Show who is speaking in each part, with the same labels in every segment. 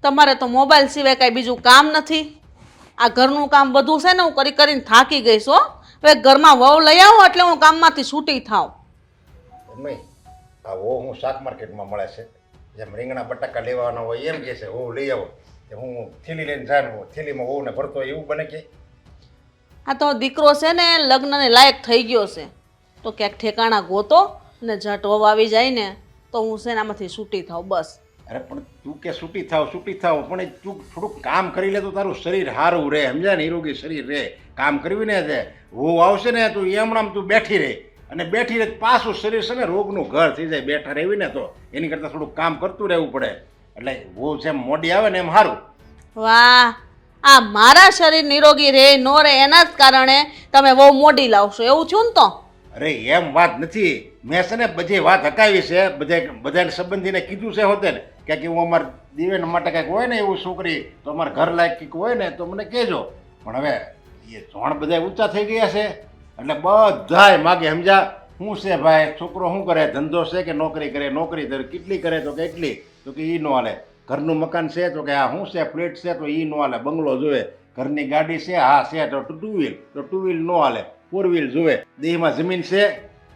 Speaker 1: તમારે તો મોબાઈલ સિવાય કાંઈ બીજું કામ નથી. આ ઘરનું કામ બધું છે ને હું કરી કરીને થાકી ગઈશ હો. હવે ઘરમાં વહુ લઈ આવો એટલે હું કામમાંથી છૂટી થાઉં.
Speaker 2: મમ્મી આ વો હું શાક માર્કેટમાં મળે છે જેમ રીંગણા બટાકા લેવાના હોય એમ કહે છે વો લઈ આવો કે હું થેલી લઈને જાય થેલીમાં વહુને ભરતો હોય એવું બને કે
Speaker 1: આ તો દીકરો છે ને લગ્નને લાયક થઈ ગયો છે તો ક્યાંક ઠેકાણા ગોતો ને ઝટ વહુ આવી જાય ને તો હું છે ને આમાંથી છૂટી થાઉં બસ.
Speaker 2: અરે પણ તું કે છૂટી થાવ પણ તું થોડુંક કામ કરી લે તો તારું શરીર સારું રહે સમજ્યા ને નિરોગી શરીર રહે કામ કરવી ને છે વહુ આવશે ને તું એમણામ તું બેઠી રહે અને બેઠી રહે પાછું શરીર છે ને રોગનું ઘર થઈ જાય બેઠા રહેવી ને તો એની કરતાં થોડુંક કામ કરતું રહેવું પડે એટલે વહુ જેમ મોડી આવે ને એમ સારું.
Speaker 1: વાહ, આ મારા શરીર નિરોગી રહે નો રહે એના જ કારણે તમે બહુ મોડી લાવશો એવું થયું ને તો.
Speaker 2: અરે એમ વાત નથી મેં છે ને બધી વાત હકાવી છે બધાને સંબંધીને કીધું છે હોતે ને કે હું અમારા દિવેન માટે કંઈક હોય ને એવું છોકરી તો અમારા ઘર લાયક કંઈક હોય ને તો મને કહેજો પણ હવે એ જોણ બધા ઊંચા થઈ ગયા છે એટલે બધાય માગે સમજા શું છે ભાઈ છોકરો શું કરે ધંધો છે કે નોકરી કરે નોકરી કેટલી કરે તો કે એટલી તો કે એ ન હાલે ઘરનું મકાન છે તો કે આ શું છે ફ્લેટ છે તો એ ન હાલે બંગલો જોવે ઘરની ગાડી છે હા છે તો ટુ વ્હીલ ન હાલે 4 વ્હીલ જોવે દેહમાં જમીન છે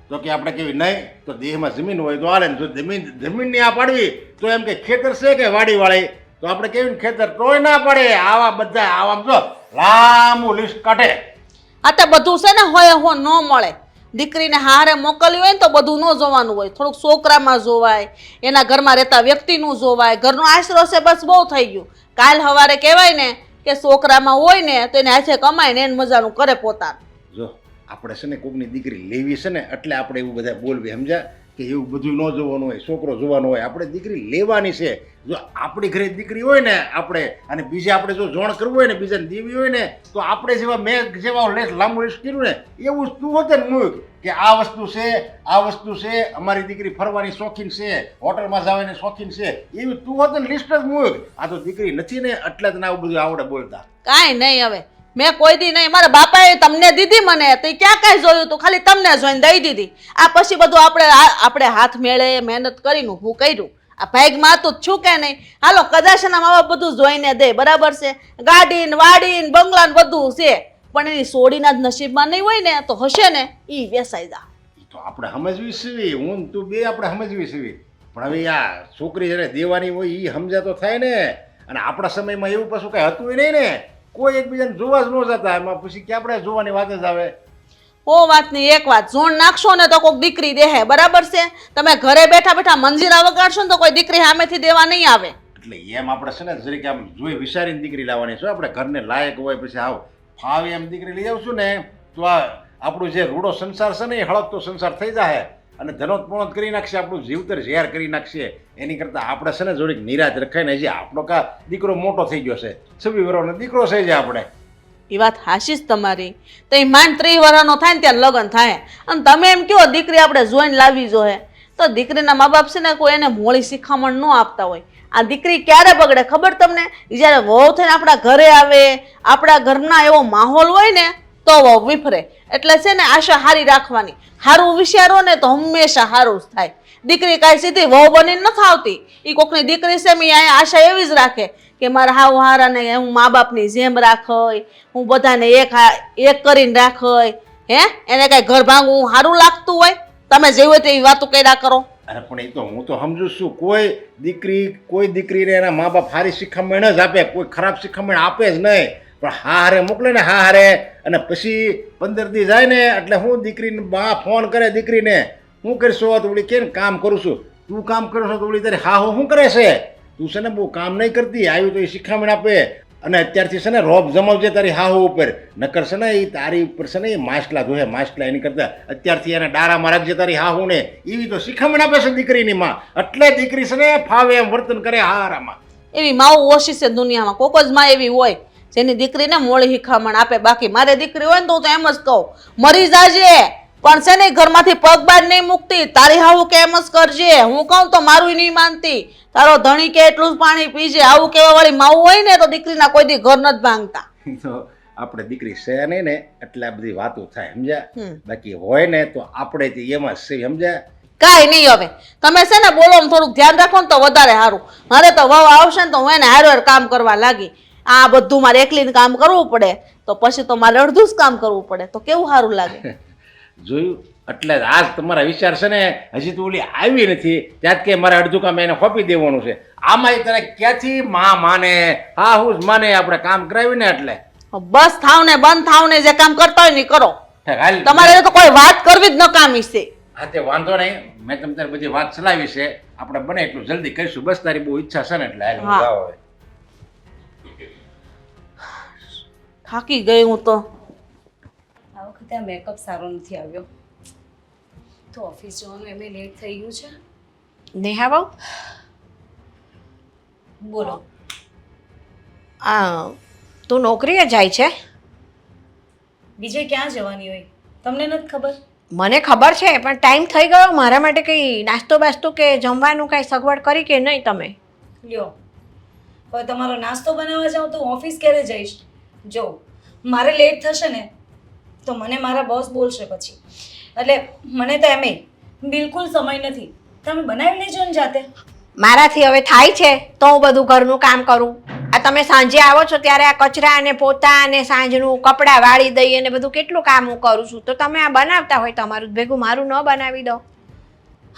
Speaker 2: તો કે આપણે કેવી નહીં તો દેહમાં જમીન હોય તો હાલે ને જો જમીનની આ પાડવી તો એમ કે ખેતર છે કે વાડીવાળી તો આપણે કેવી ને ખેતર તોય ના પડે આવા બધા આવા જો લાંબુ લિસ્ટ કાઢે.
Speaker 1: આ તો બધું છે ને હોય હો ન મળે. દીકરીને હારે મોકલ્યું હોય ને તો બધું ન જોવાનું હોય, થોડુંક છોકરામાં જોવાય, એના ઘરમાં રહેતા વ્યક્તિનું જોવાય, ઘરનો આશરો છે બસ બહુ થઈ ગયું. કાલ સવારે કહેવાય ને કે છોકરામાં હોય ને તો એને હાથે કમાય ને એને મજાનું કરે પોતાનું.
Speaker 2: જો આપણે છે ને કોકની દીકરી લેવી છે ને એટલે આપણે એવું બધા બોલવી સમજ્યા કે એવું બધું ન જોવાનું હોય છોકરો જોવાનો હોય આપણે દીકરી લેવાની છે. જો આપણી ઘરે દીકરી હોય ને આપણે અને બીજે આપણે જો જોણ કરવું હોય ને બીજાને દેવી હોય ને તો આપણે જેવા મેં જેવા લાંબુ લિસ્ટ કર્યું ને એવું તું હોતે ને મૂક કે આ વસ્તુ છે અમારી દીકરી ફરવાની શોખીન છે હોટલમાં જવાની શોખીન છે એવી તું હોતે ને લિસ્ટ જ મૂક. આ તો દીકરી નથી ને એટલે જ ને આવું બધું આવડે બોલતા.
Speaker 1: કાંઈ નહીં હવે મેં કોઈ દી નહીં, મારા બાપાએ તમને દીધી મને તો ક્યાં કાંઈ જોયું તું, ખાલી તમને જોઈને દઈ દીધી. આ પછી બધું આપણે હાથ મેળે મહેનત કરીને ઊભું કર્યું. આ ભાગમાં તો છું કે નહીં. હાલો કદાચ એના મા બાપ બધું જોઈને દે બરાબર છે, ગાડીને વાડીને બંગલાને બધું છે પણ એની સોડીના જ નસીબમાં નહીં હોય ને તો હશે ને એ વેસાઈ જા.
Speaker 2: તો આપણે સમજવી સીવી હું તું બે આપણે સમજવી સીવી પણ હવે આ છોકરી જેને દેવાની હોય એ સમજા તો થાય ને. અને આપણા સમયમાં એવું પાછું કાંઈ હતું નહીં ને કોઈ એકબીજાને જોવા જ ન જતા એમાં પછી કે આપણે જોવાની વાત જ આવે.
Speaker 1: ઓ વાતની એક વાત, ઝોણ નાખશો ને તો કોઈક દીકરી દેહે બરાબર છે. તમે ઘરે બેઠા બેઠા મંજીરા વગાડશો ને તો કોઈ દીકરી સામેથી દેવા નહીં આવે.
Speaker 2: એટલે એમ આપણે છે ને જરીક આમ જોઈ વિચારીને દીકરી લાવવાની છે. આપણે ઘરને લાયક હોય પછી આવ ફાવે એમ દીકરી લઈ આવશું ને તો આ આપણું જે રૂડો સંસાર છે ને એ હળકતો સંસાર થઈ જાય અને ધનોત કરી નાખશે, આપણું જીવતર ઝેર કરી નાખશે. એની કરતાં આપણે છે ને જોડીક નિરાશ રખાય ને હજી આપણો કા દીકરો મોટો થઈ ગયો છે 26 વર્ષનો દીકરો છે જે આપણે.
Speaker 1: એ વાત હાશી જ તમારી. તો એ માંડ 30 વર્ષનો થાય ને ત્યાં લગ્ન થાય અને તમે એમ કહો દીકરી આપણે જોઈને લાવવી જોઈએ તો દીકરીના મા બાપ છે ને કોઈ એને મોળી શિખામણ ન આપતા હોય. આ દીકરી ક્યારે બગડે ખબર તમને? જ્યારે વહુ થઈને આપણા ઘરે આવે આપણા ઘરના એવો માહોલ હોય ને તો વહુ વિફરે. એટલે છે ને આશા હારી રાખવાની, સારું વિચારો ને તો હંમેશા સારું જ થાય. દીકરી કાંઈ સીધી વહુ બનીને નથી આવતી. એ કોકની દીકરી છે મેં અહીંયા આશા એવી જ રાખે કે મારા હાવ હારાને હું મા બાપની જેમ રાખય, હું બધાને એક કરીને રાખય. એને કાંઈ ઘર ભાંગવું સારું લાગતું હોય? તમે જે હોય તેવી વાતો કર્યા કરો.
Speaker 2: અરે પણ એ તો હું તો સમજુ છું કોઈ દીકરીને એના મા બાપ સારી શિખામણ જ આપે, કોઈ ખરાબ શિખામણ આપે જ નહીં. પણ હારે મોકલે ને હારે અને પછી 15 દી જાય ને એટલે હું દીકરીને બા ફોન કરે દીકરીને હું કરીશું તો ઓલી કે કામ કરું છું, તું કામ કરો છો તો ઓલી તારી હા શું કરે છે, તું છે ને બહુ કામ નહીં કરતી આવ્યું તો એ શિખામણ આપે. અને અત્યારથી છે ને રોબ જમાવજે તારી હાહુ ઉપર નકર છે ને એ તારી ઉપર છે ને એ માછલા જોહે માછલા એની કરતા અત્યારથી એને ડારામાં રાખજે તારી હાહુ ને એવી તો શિખામણ આપે છે દીકરીની માં. એટલે દીકરી છે ને ફાવે એમ વર્તન કરે હારામાં.
Speaker 1: એવી માવું ઓછી છે દુનિયામાં, કોક જ માં એવી હોય જેની દીકરીને મોળી શિખામણ આપે. બાકી મારે દીકરી હોય ને તો એમ જ કહું મરી જાજે પણ છે ને ઘરમાંથી પગ બાર નહીં મૂકતી, તારી હાવું કે એમ જ કરજે. હું કહું તો મારું નહીં માનતી, તારો ધણી કે એટલું જ પાણી પીજે. આવું કેવા વાળી માવું હોય ને તો દીકરીના કોઈ દી ઘર નથી ભાંગતા.
Speaker 2: તો આપણે દીકરી છે નહીં ને એટલે આ બધી વાતો થાય સમજ્યા. બાકી હોય ને તો આપણે એમાં જ સમજ્યા
Speaker 1: કાંઈ નહીં હવે તમે છે ને બોલવાનું થોડુંક ધ્યાન રાખો ને તો વધારે સારું. મારે તો વહુ આવશે ને તો હું એને હારો કામ કરવા લાગી. આ બધું મારે એકલીને કામ કરવું પડે તો પછી તો મારે અડધું જ કામ કરવું પડે તો કેવું સારું લાગે.
Speaker 2: જોયું એટલે આજ તમારા વિચાર છે ને હજી તો ઓલી આવી નથી ત્યાં કે મારે અડધું કામ એને ખોપી દેવાનું છે. આમાં તને ક્યાંથી માં માને હા હું જ માને આપણે કામ કરાવીને એટલે
Speaker 1: બસ થાવ ને બંધ થાવ ને જે કામ કરતા હોય ને ઈ કરો.
Speaker 2: હાલ
Speaker 1: તમારે તો કોઈ વાત કરવી જ નકામી છે.
Speaker 2: હા તે વાંધો નહીં મેં તમને તારી બધી વાત ચલાવી છે આપણે બને એટલું જલ્દી કરીશું બસ તારી બહુ ઈચ્છા છે ને એટલે હાલ હું
Speaker 1: હા.
Speaker 2: જાઉં હવે.
Speaker 1: થાકી ગઈ હું તો.
Speaker 3: આ વખતે આ મેકઅપ સારો નથી આવ્યો તો ઓફિસ જવાનું એમ લેટ થઈ ગયું છે.
Speaker 4: નેહા બહુ
Speaker 3: બોલો.
Speaker 4: તું નોકરીએ જાય છે?
Speaker 3: બીજે ક્યાં જવાની હોય તમને નથી ખબર?
Speaker 4: મને ખબર છે પણ ટાઈમ થઈ ગયો મારા માટે કંઈ નાસ્તો બાસ્તો કે જમવાનું કાંઈ સગવડ કરી કે નહીં તમે?
Speaker 3: લ્યો હવે તમારો નાસ્તો બનાવવા જાઉં તો હું ઓફિસ ક્યારે જઈશ? જો મારે લેટ થશે ને તો મને મારા બોસ બોલશે પછી. એટલે મને તો એમેય બિલકુલ સમય નથી. તમે બનાવી લેજો ને જાતે.
Speaker 4: મારાથી હવે થાય છે તો હું બધું ઘરનું કામ કરું. આ તમે સાંજે આવો છો ત્યારે આ કચરા અને પોતા અને સાંજનું કપડાં વાળી દઈ અને બધું કેટલું કામ હું કરું છું તો તમે આ બનાવતા હોય તમારું જ ભેગું મારું ન બનાવી દો.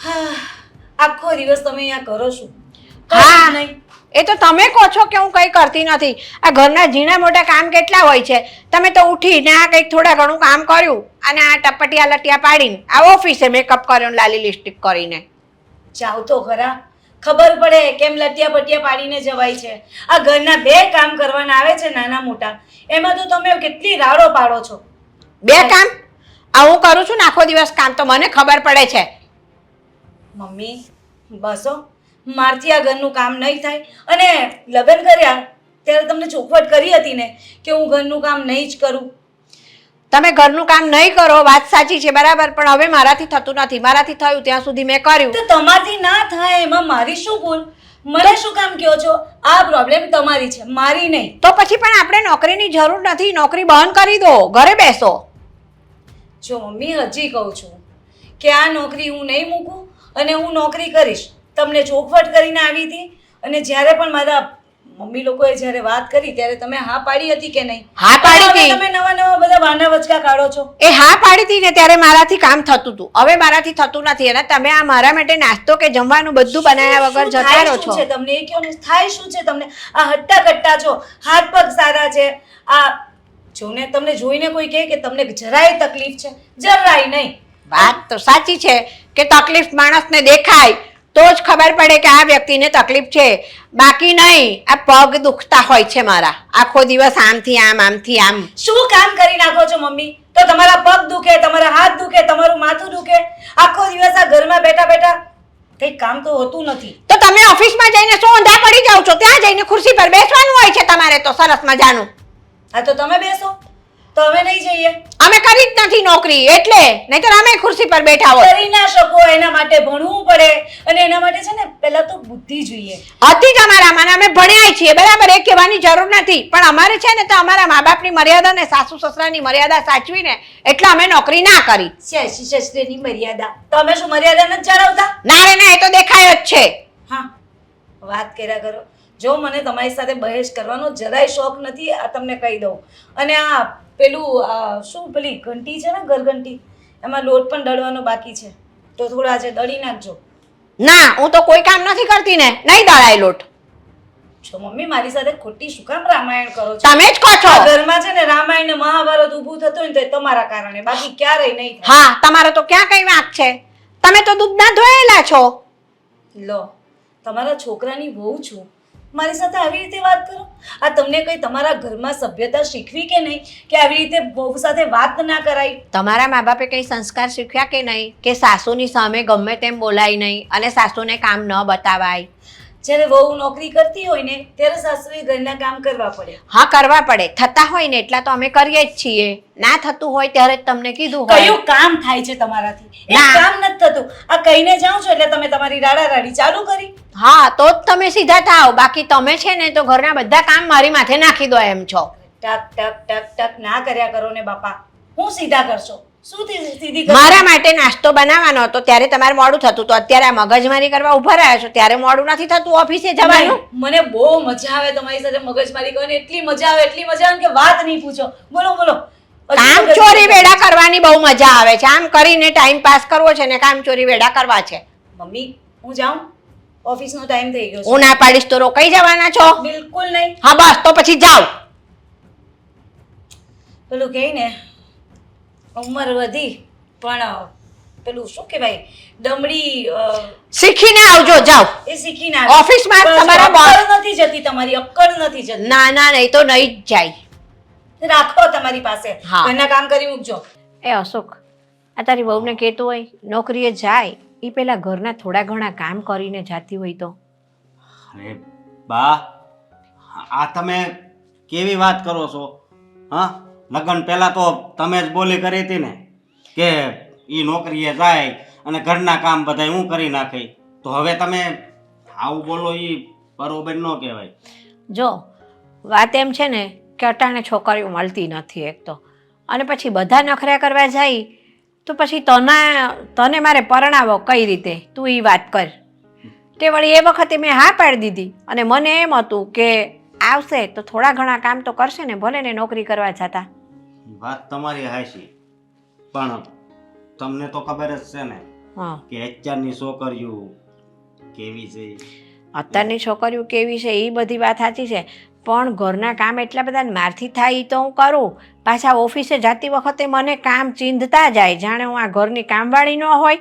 Speaker 3: હા આખો દિવસ તમે અહીંયા કરો છો.
Speaker 4: હા
Speaker 3: નહીં
Speaker 4: એ તો તમે કહો છો કે હું કંઈ કરતી નથી. આ ઘરના ઝીણા મોટા કામ કેટલા હોય છે. તમે તો ઉઠીને આ કંઈક થોડા ઘણું કામ કર્યું અને આ ટપટિયા લટિયા પાડીને આ ઓફિસે મેકઅપ કર્યો લાલી લિપસ્ટિક કરીને
Speaker 3: જાવ તો ખરા. ખબર પડે કેમ લટિયા પટિયા પાડીને જવાય છે. આ ઘરના બે કામ કરવાના આવે છે નાના મોટા એમાં તો તમે કેટલી રાડો પાડો છો.
Speaker 4: બે કામ આ હું કરું છું ને આખો દિવસ કામ તો મને ખબર પડે છે.
Speaker 3: મમ્મી બસો મારથી આ ઘરનું કામ નહીં થાય. અને લગ્ન કર્યા ત્યારે તમને ચોખવટ કરી હતી ને કે હું ઘરનું કામ નહીં જ કરું.
Speaker 4: તમે ઘરનું કામ નહીં કરો વાત સાચી છે બરાબર પણ હવે મારાથી થતું નથી. મારાથી થયું ત્યાં સુધી મેં કર્યું.
Speaker 3: તો તમારથી ના થાય એમાં મારી શું ભૂલ? મને શું કામ કહો છો? આ પ્રોબ્લેમ તમારી છે મારી નહીં.
Speaker 4: તો પછી પણ આપણે નોકરીની જરૂર નથી. નોકરી બંધ કરી દો ઘરે બેસો.
Speaker 3: જો મમ્મી હજી કહું છું કે આ નોકરી હું નહીં મૂકું અને હું નોકરી કરીશ. તમને ચોખવટ કરીને આવી હતી અને જ્યારે પણ મારા મમ્મી લોકોએ જ્યારે વાત કરી ત્યારે તમે હા પાડી હતી કે નહીં?
Speaker 4: હા પાડી હતી.
Speaker 3: તમે નવા નવા બધા વાના વચકા કાઢો છો.
Speaker 4: એ હા પાડી હતી ને ત્યારે મારાથી કામ થતું હતું. હવે મારાથી થતું નથી અને તમે આ મારા માટે નાસ્તો કે જમવાનું બધું બનાવ્યા વગર
Speaker 3: શું
Speaker 4: જતા
Speaker 3: થાય
Speaker 4: રહો
Speaker 3: શું
Speaker 4: છો.
Speaker 3: છે તમને એ કહો ને થાય શું છે તમને? આ હટ્ટા કટ્ટા છો હાથ પગ સારા છે. આ જોને તમને જોઈને કોઈ કહે કે તમને જરાય તકલીફ છે? જરાય નહીં.
Speaker 4: વાત તો સાચી છે કે તકલીફ માણસને દેખાય તો જ ખબર પડે કે આ વ્યક્તિને તકલીફ છે. બાકી નહીં આ પગ દુખતા હોય છે મારા આખો દિવસ આમથી આમ આમથી આમ.
Speaker 3: શું કામ કરી નાખો છો મમ્મી? તો તમારા પગ દુખે, તમારા હાથ દુખે, તમારું માથું દુખે. આખો દિવસ આ ઘરમાં બેઠા બેઠા કંઈ કામ તો હોતું નથી.
Speaker 4: તો તમે ઓફિસમાં જઈને શું ઊંધા પડી જાવ છો? ત્યાં જઈને ખુરશી પર બેસવાનું હોય છે તમારે તો સરસ મજાનું.
Speaker 3: હા તો તમે બેસો તો અમે નહીં જઈએ.
Speaker 4: અમે કરી જ નથી નોકરી એટલે નહીંતર અમે ખુરશી પર બેઠા હોય.
Speaker 3: કરી ના શકો એના માટે ભણવું પડે અને એના માટે છે ને પહેલા તો બુદ્ધિ જોઈએ.
Speaker 4: હતી જ અમારામાં અમે ભણ્યા છીએ બરાબર એ કહેવાની જરૂર નથી પણ અમારે છે ને તો અમારા મા બાપની મર્યાદા ને સાસુ સસરાની મર્યાદા સાચવીને એટલે અમે નોકરી ના કરી.
Speaker 3: સાસુ સસરાની મર્યાદા તો અમે શું મર્યાદા નથી જાળવતા?
Speaker 4: ના રે ના એ તો દેખાય જ છે.
Speaker 3: હા વાત કર્યા કરો. જો મને તમારી સાથે બહેસ કરવાનો જરાય શોખ નથી આ તમને કહી દઉં. અને આ પેલું શું પેલી ઘંટી છે ને ઘરઘંટી એમાં લોટ પણ દળવાનો બાકી છે તો થોડું આજે દળી નાખજો.
Speaker 4: ના હું તો કોઈ કામ નથી કરતી ને નહીં દળાય લોટ.
Speaker 3: છો મમ્મી મારી સાથે ખોટી શું કામ રામાયણ કરો છો?
Speaker 4: તમે જ કહો છો.
Speaker 3: આ ઘરમાં છે ને રામાયણ ને મહાભારત ઊભું થતું હોય ને તો એ તમારા કારણે બાકી ક્યારેય નહીં થાય.
Speaker 4: હા તમારો તો ક્યાં કઈ વાંક છે? તમે તો દૂધના ધોયેલા છો.
Speaker 3: લો તમારા છોકરાની વહુ છું મારી સાથે આવી રીતે વાત કરો? આ તમને કઈ તમારા ઘરમાં સભ્યતા શીખવી કે નહીં કે આવી રીતે વહુ સાથે વાત ના કરાય?
Speaker 4: તમારા મા બાપે કઈ સંસ્કાર શીખ્યા કે નહીં કે સાસુની સામે ગમે તેમ બોલાય નહીં અને સાસુને કામ ન બતાવાય?
Speaker 3: જ્યારે વહુ નોકરી કરતી હોય ને ત્યારે સાસુએ ઘરના કામ કરવા પડે.
Speaker 4: હા કરવા પડે. થતા હોય ને એટલા તો અમે કરીએ જ છીએ. ના થતું હોય ત્યારે જ તમને કીધું હોય.
Speaker 3: કયું કામ થાય છે તમારાથી? એક
Speaker 4: ના.
Speaker 3: કામ નથી થતું. આ કહીને જાઓ છો એટલે તમે તમારી રાડારાડી ચાલુ કરી.
Speaker 4: હા તો જ તમે સીધા થાવ. બાકી તમે છે ને તો ઘરના બધા કામ મારી માથે નાખી દો એમ છો.
Speaker 3: ટક ટક ટક ટક ના કર્યા કરો ને બાપા. હું સીધા કરશો? શું સીધી કરી?
Speaker 4: મારા માટે નાસ્તો બનાવવાનો હતો ત્યારે તમારે મોડું થતું તો અત્યારે આ મગજમારી કરવા ઉભા રહ્યા છો ત્યારે મોડું નથી થતું ઓફિસે જવાનું.
Speaker 3: નહીં, મને બહુ મજા આવે તમારી સાથે મગજમારી કરવાની, એટલી મજા આવે કે વાત નહીં પૂછો. બોલો બોલો.
Speaker 4: કામ ચોરી વેડા કરવાની બહુ મજા આવે છે. આમ કરીને ટાઈમ પાસ કરવો છે ને કામ ચોરી વેડા કરવા છે.
Speaker 3: મમ્મી હું જાઉં, ઓફિસનો ટાઈમ થઈ ગયો
Speaker 4: હું ના પાડીશ તો રોકાઈ જવાના છો?
Speaker 3: છે. બિલકુલ નહીં.
Speaker 4: હા બસ તો પછી જાઓ.
Speaker 3: પેલું કહે ને ઉંમર વધી પણ પેલું શું કહેવાય ડમરી
Speaker 4: શીખીને આવજો જાઓ.
Speaker 3: એ શીખી ના
Speaker 4: ઓફિસમાં તમારા boss-
Speaker 3: અક્કલ નથી જતી, તમારી અક્કલ નથી જતી.
Speaker 4: ના ના નહીં તો નહીં જ જાય.
Speaker 3: રાખો તમારી પાસે,
Speaker 4: હા.
Speaker 3: ઘરના કામ કરી મૂકજો.
Speaker 4: એ અશોક આ તારી વહુને કહેતો હોય નોકરીએ જાય એ પેલા ઘરના થોડા ઘણા કામ કરીને જાતી હોય તો.
Speaker 5: અરે બા, આ તમે કેવી વાત કરો છો? હા, લગ્ન પહેલા તો તમે જ બોલી કરી હતી ને કે એ નોકરીએ જાય અને ઘરના કામ બધા હું કરી નાખી, તો હવે તમે આવું બોલો એ બરોબર ન કહેવાય.
Speaker 4: જો વાત એમ છે ને કે અટાણે છોકરીઓ મળતી નથી એક તો, અને પછી બધા નખરા કરવા જાય તો પછી તને મારે પરણાવો કઈ રીતે? તું એ વાત કર. તે વળી એ વખતે મેં હા પાડી દીધી અને મને એમ હતું કે આવશે તો થોડા ઘણા કામ તો કરશે ને, ભલે ને નોકરી કરવા જતા.
Speaker 5: વાત તમારી હાચી, પણ તમને તો ખબર જ છે ને
Speaker 4: હા,
Speaker 5: કે અત્યારની છોકરીઓ કેવી છે.
Speaker 4: અત્યારની છોકરીઓ કેવી છે એ બધી વાત સાચી છે, પણ ઘરના કામ એટલા બધા મારથી થાય એ તો હું કરું. પાછા ઓફિસે જતી વખતે મને કામ ચીંધતા જાય જાણે હું આ ઘરની કામવાળી ન હોય.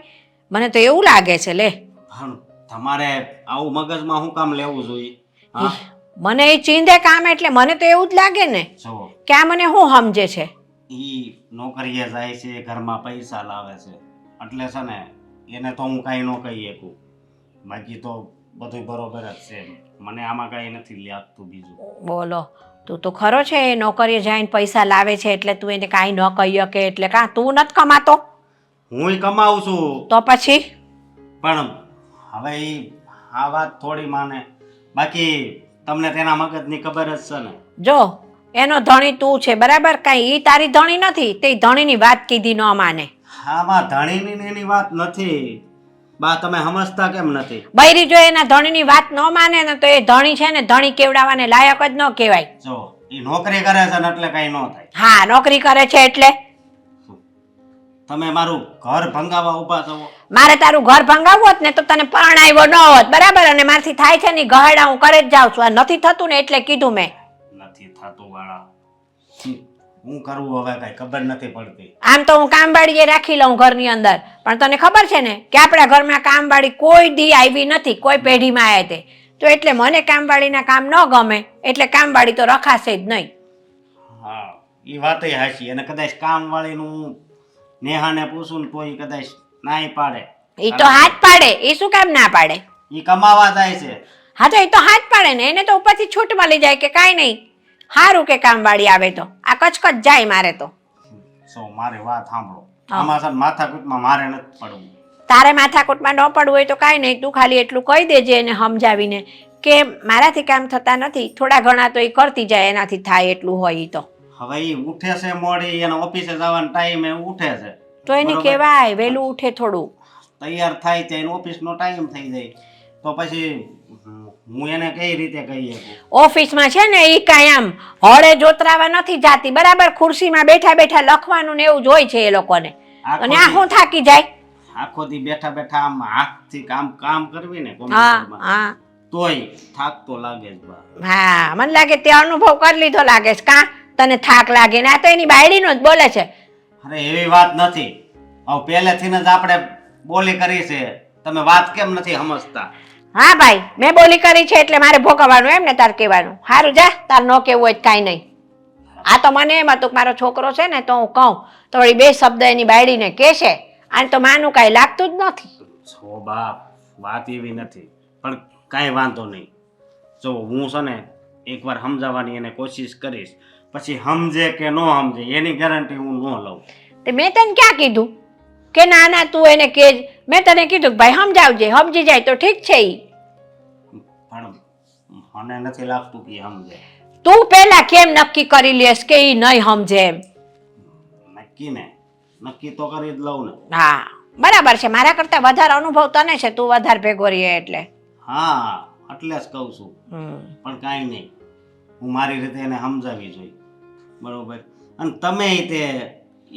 Speaker 4: મને તો એવું લાગે છે. લે
Speaker 5: પણ તમારે આવું મગજમાં શું કામ લેવું જોઈએ? હા,
Speaker 4: મને એ ચીંધે કામ એટલે મને તો એવું જ લાગે ને
Speaker 5: જો
Speaker 4: કે આ મને શું સમજે છે.
Speaker 5: ઈ નોકરીએ જાય છે, ઘરમાં પૈસા લાવે છે, એટલે છે ને એને તો હું કાંઈ ન કહી શકું. બાકી તો બધું બરોબર જ છે, મને આમાં કાંઈ નથી લાગતું બીજું.
Speaker 4: બોલો તું તો ખરો છે એ નોકરીએ જઈને પૈસા લાવે છે એટલે તું એને કાંઈ ન કહી શકે એટલે કાં તું નથી કમાતો
Speaker 5: હુંય કમાવું છું,
Speaker 4: તો પછી?
Speaker 5: પણ હવે ઈ આ વાત થોડી માને. બાકી તમને તેના મગજની ખબર જ છે ને.
Speaker 4: જો એનો ધણી તું છે બરાબર, કાંઈ ઈ તારી ધણી નથી, તે ધણીની વાત કીધી ન માને.
Speaker 5: આમાં ધણીની ને એની વાત નથી બા, તમે સમજતા કેમ નથી?
Speaker 4: બૈરી જો એના ધણીની વાત ન માને ને તો એ ધણી છે ને ધણી કેવડાવવાને લાયક જ ન કહેવાય.
Speaker 5: જો ઈ નોકરી કરે છે ને એટલે કાંઈ ન થાય.
Speaker 4: હા, નોકરી કરે છે એટલે
Speaker 5: તમે મારું ઘર ભંગાવા ઊભા છો.
Speaker 4: મારે તારું ઘર ભંગાવવું હોત ને તો તને પરણાવ્યો ન હોત બરાબર, અને મારથી થાય છે ને ઈ ગહાડા હું કરે જ જાઉં છું. આ નથી થતું ને એટલે કીધું મેં.
Speaker 5: નથી થતું વાળા, હું કરવું હવે કાંઈ ખબર નથી પડતી.
Speaker 4: આમ તો હું કામવાળીએ રાખી લઉં ઘરની અંદર, પણ તને ખબર છે ને કે આપણા ઘરમાં કામવાળી કોઈ દી આવી નથી, કોઈ પેઢીમાં આવે તે તો એટલે મને કામવાળીના કામ ન ગમે એટલે કામવાળી તો રખાશે જ નહીં.
Speaker 5: હા, એ વાતય હાચી. અને કદાચ કામવાળીનું નેહાને પૂછું ને તોય કદાચ નાય પાડે.
Speaker 4: એ તો હાથ પાડે, એ શું કામ ના પાડે?
Speaker 5: એ કમાવા જાય છે.
Speaker 4: હા તો એ તો હાથ પાડે ને, એને તો ઉપરથી છૂટ મળી જાય કે કાંઈ નહીં, સારું કે કામવાળી આવે તો આ કચકચ જાય. મારે તો
Speaker 5: સો મારી વાત સાંભળો, આમાં છે ને માથાકૂટમાં મારે નથી પડવું.
Speaker 4: તારે માથાકૂટમાં ન પડવું હોય તો કાંઈ નહીં, તું ખાલી એટલું કહી દેજે એને સમજાવીને કે મારાથી કામ થતા નથી, થોડા ઘણા તો એ કરતી જાય, એનાથી થાય એટલું હોય ઈ તો.
Speaker 5: હવે એ ઉઠે છે મોડી, એને ઓફિસે જવાનો ટાઈમે ઉઠે છે
Speaker 4: તો એને
Speaker 5: બરોબર.
Speaker 4: કહેવાય વહેલું ઉઠે થોડું.
Speaker 5: તૈયાર થાય ત્યાં ઓફિસનો ટાઈમ થઈ જાય તો પછી હું એને કઈ રીતે કહી શકું?
Speaker 4: ઓફિસમાં છે ને એ કાંઈ આમ હળે જોતરાવા નથી જાતી બરાબર, ખુરશીમાં બેઠા બેઠા લખવાનું ને એવું જ હોય છે એ લોકોને, અને આ શું થાકી જાય.
Speaker 5: આખો દી બેઠા બેઠા આમ હાથથી કામ કરવી ને
Speaker 4: હા
Speaker 5: કોમ્પ્યુટરમાં,
Speaker 4: હા
Speaker 5: તોય થાક તો લાગે જ બા.
Speaker 4: હા, મને લાગે તે અનુભવ કરી લીધો લાગે છે. કાં તને થાક લાગે ને? આ તો એની બાયડીનો જ બોલે છે.
Speaker 5: અરે એવી વાત નથી, હવે પહેલેથી જ આપણે બોલી કરી છે, તમે વાત કેમ નથી સમજતા?
Speaker 4: હા ભાઈ, મેં બોલી કરી છે એટલે મારે ભોગવવાનું એમ ને તાર કહેવાનું. સારું જા, તાર ન કહેવું હોય કાંઈ નહીં. આ તો મને એમ હતું કે મારો છોકરો છે ને તો હું કહું તો વળી બે શબ્દ એની બાયડીને કહેશે, આને તો માનું કાંઈ લાગતું જ નથી.
Speaker 5: છો બાપ, વાત એવી નથી, પણ કાંઈ વાંધો નહીં. જો હું છે ને એકવાર સમજાવવાની એને કોશિશ કરીશ, પછી સમજે કે ન સમજે એની ગેરંટી હું ન લઉં.
Speaker 4: તે મેં તને ક્યાં કીધું કે ના ના તું એને કહેજ? મેં તને કીધું કે ભાઈ સમજાવજે, સમજી જાય તો ઠીક છે. ઈ
Speaker 5: પણ મને નથી લાગતું કે એ સમજે.
Speaker 4: તું પહેલા કેમ નક્કી કરી લેશ કે ઈ નહીં સમજે એમ?
Speaker 5: નક્કી ને નક્કી તો કરી જ લઉં ને.
Speaker 4: હા બરાબર છે, મારા કરતા વધારે અનુભવ તને છે, તું વધારે ભેગો રહીએ એટલે.
Speaker 5: હા એટલે જ કહું છું.
Speaker 4: હમ.
Speaker 5: પણ કાંઈ નહીં, હું મારી રીતે એને સમજાવી જોઈએ, બરોબર? અને તમે તે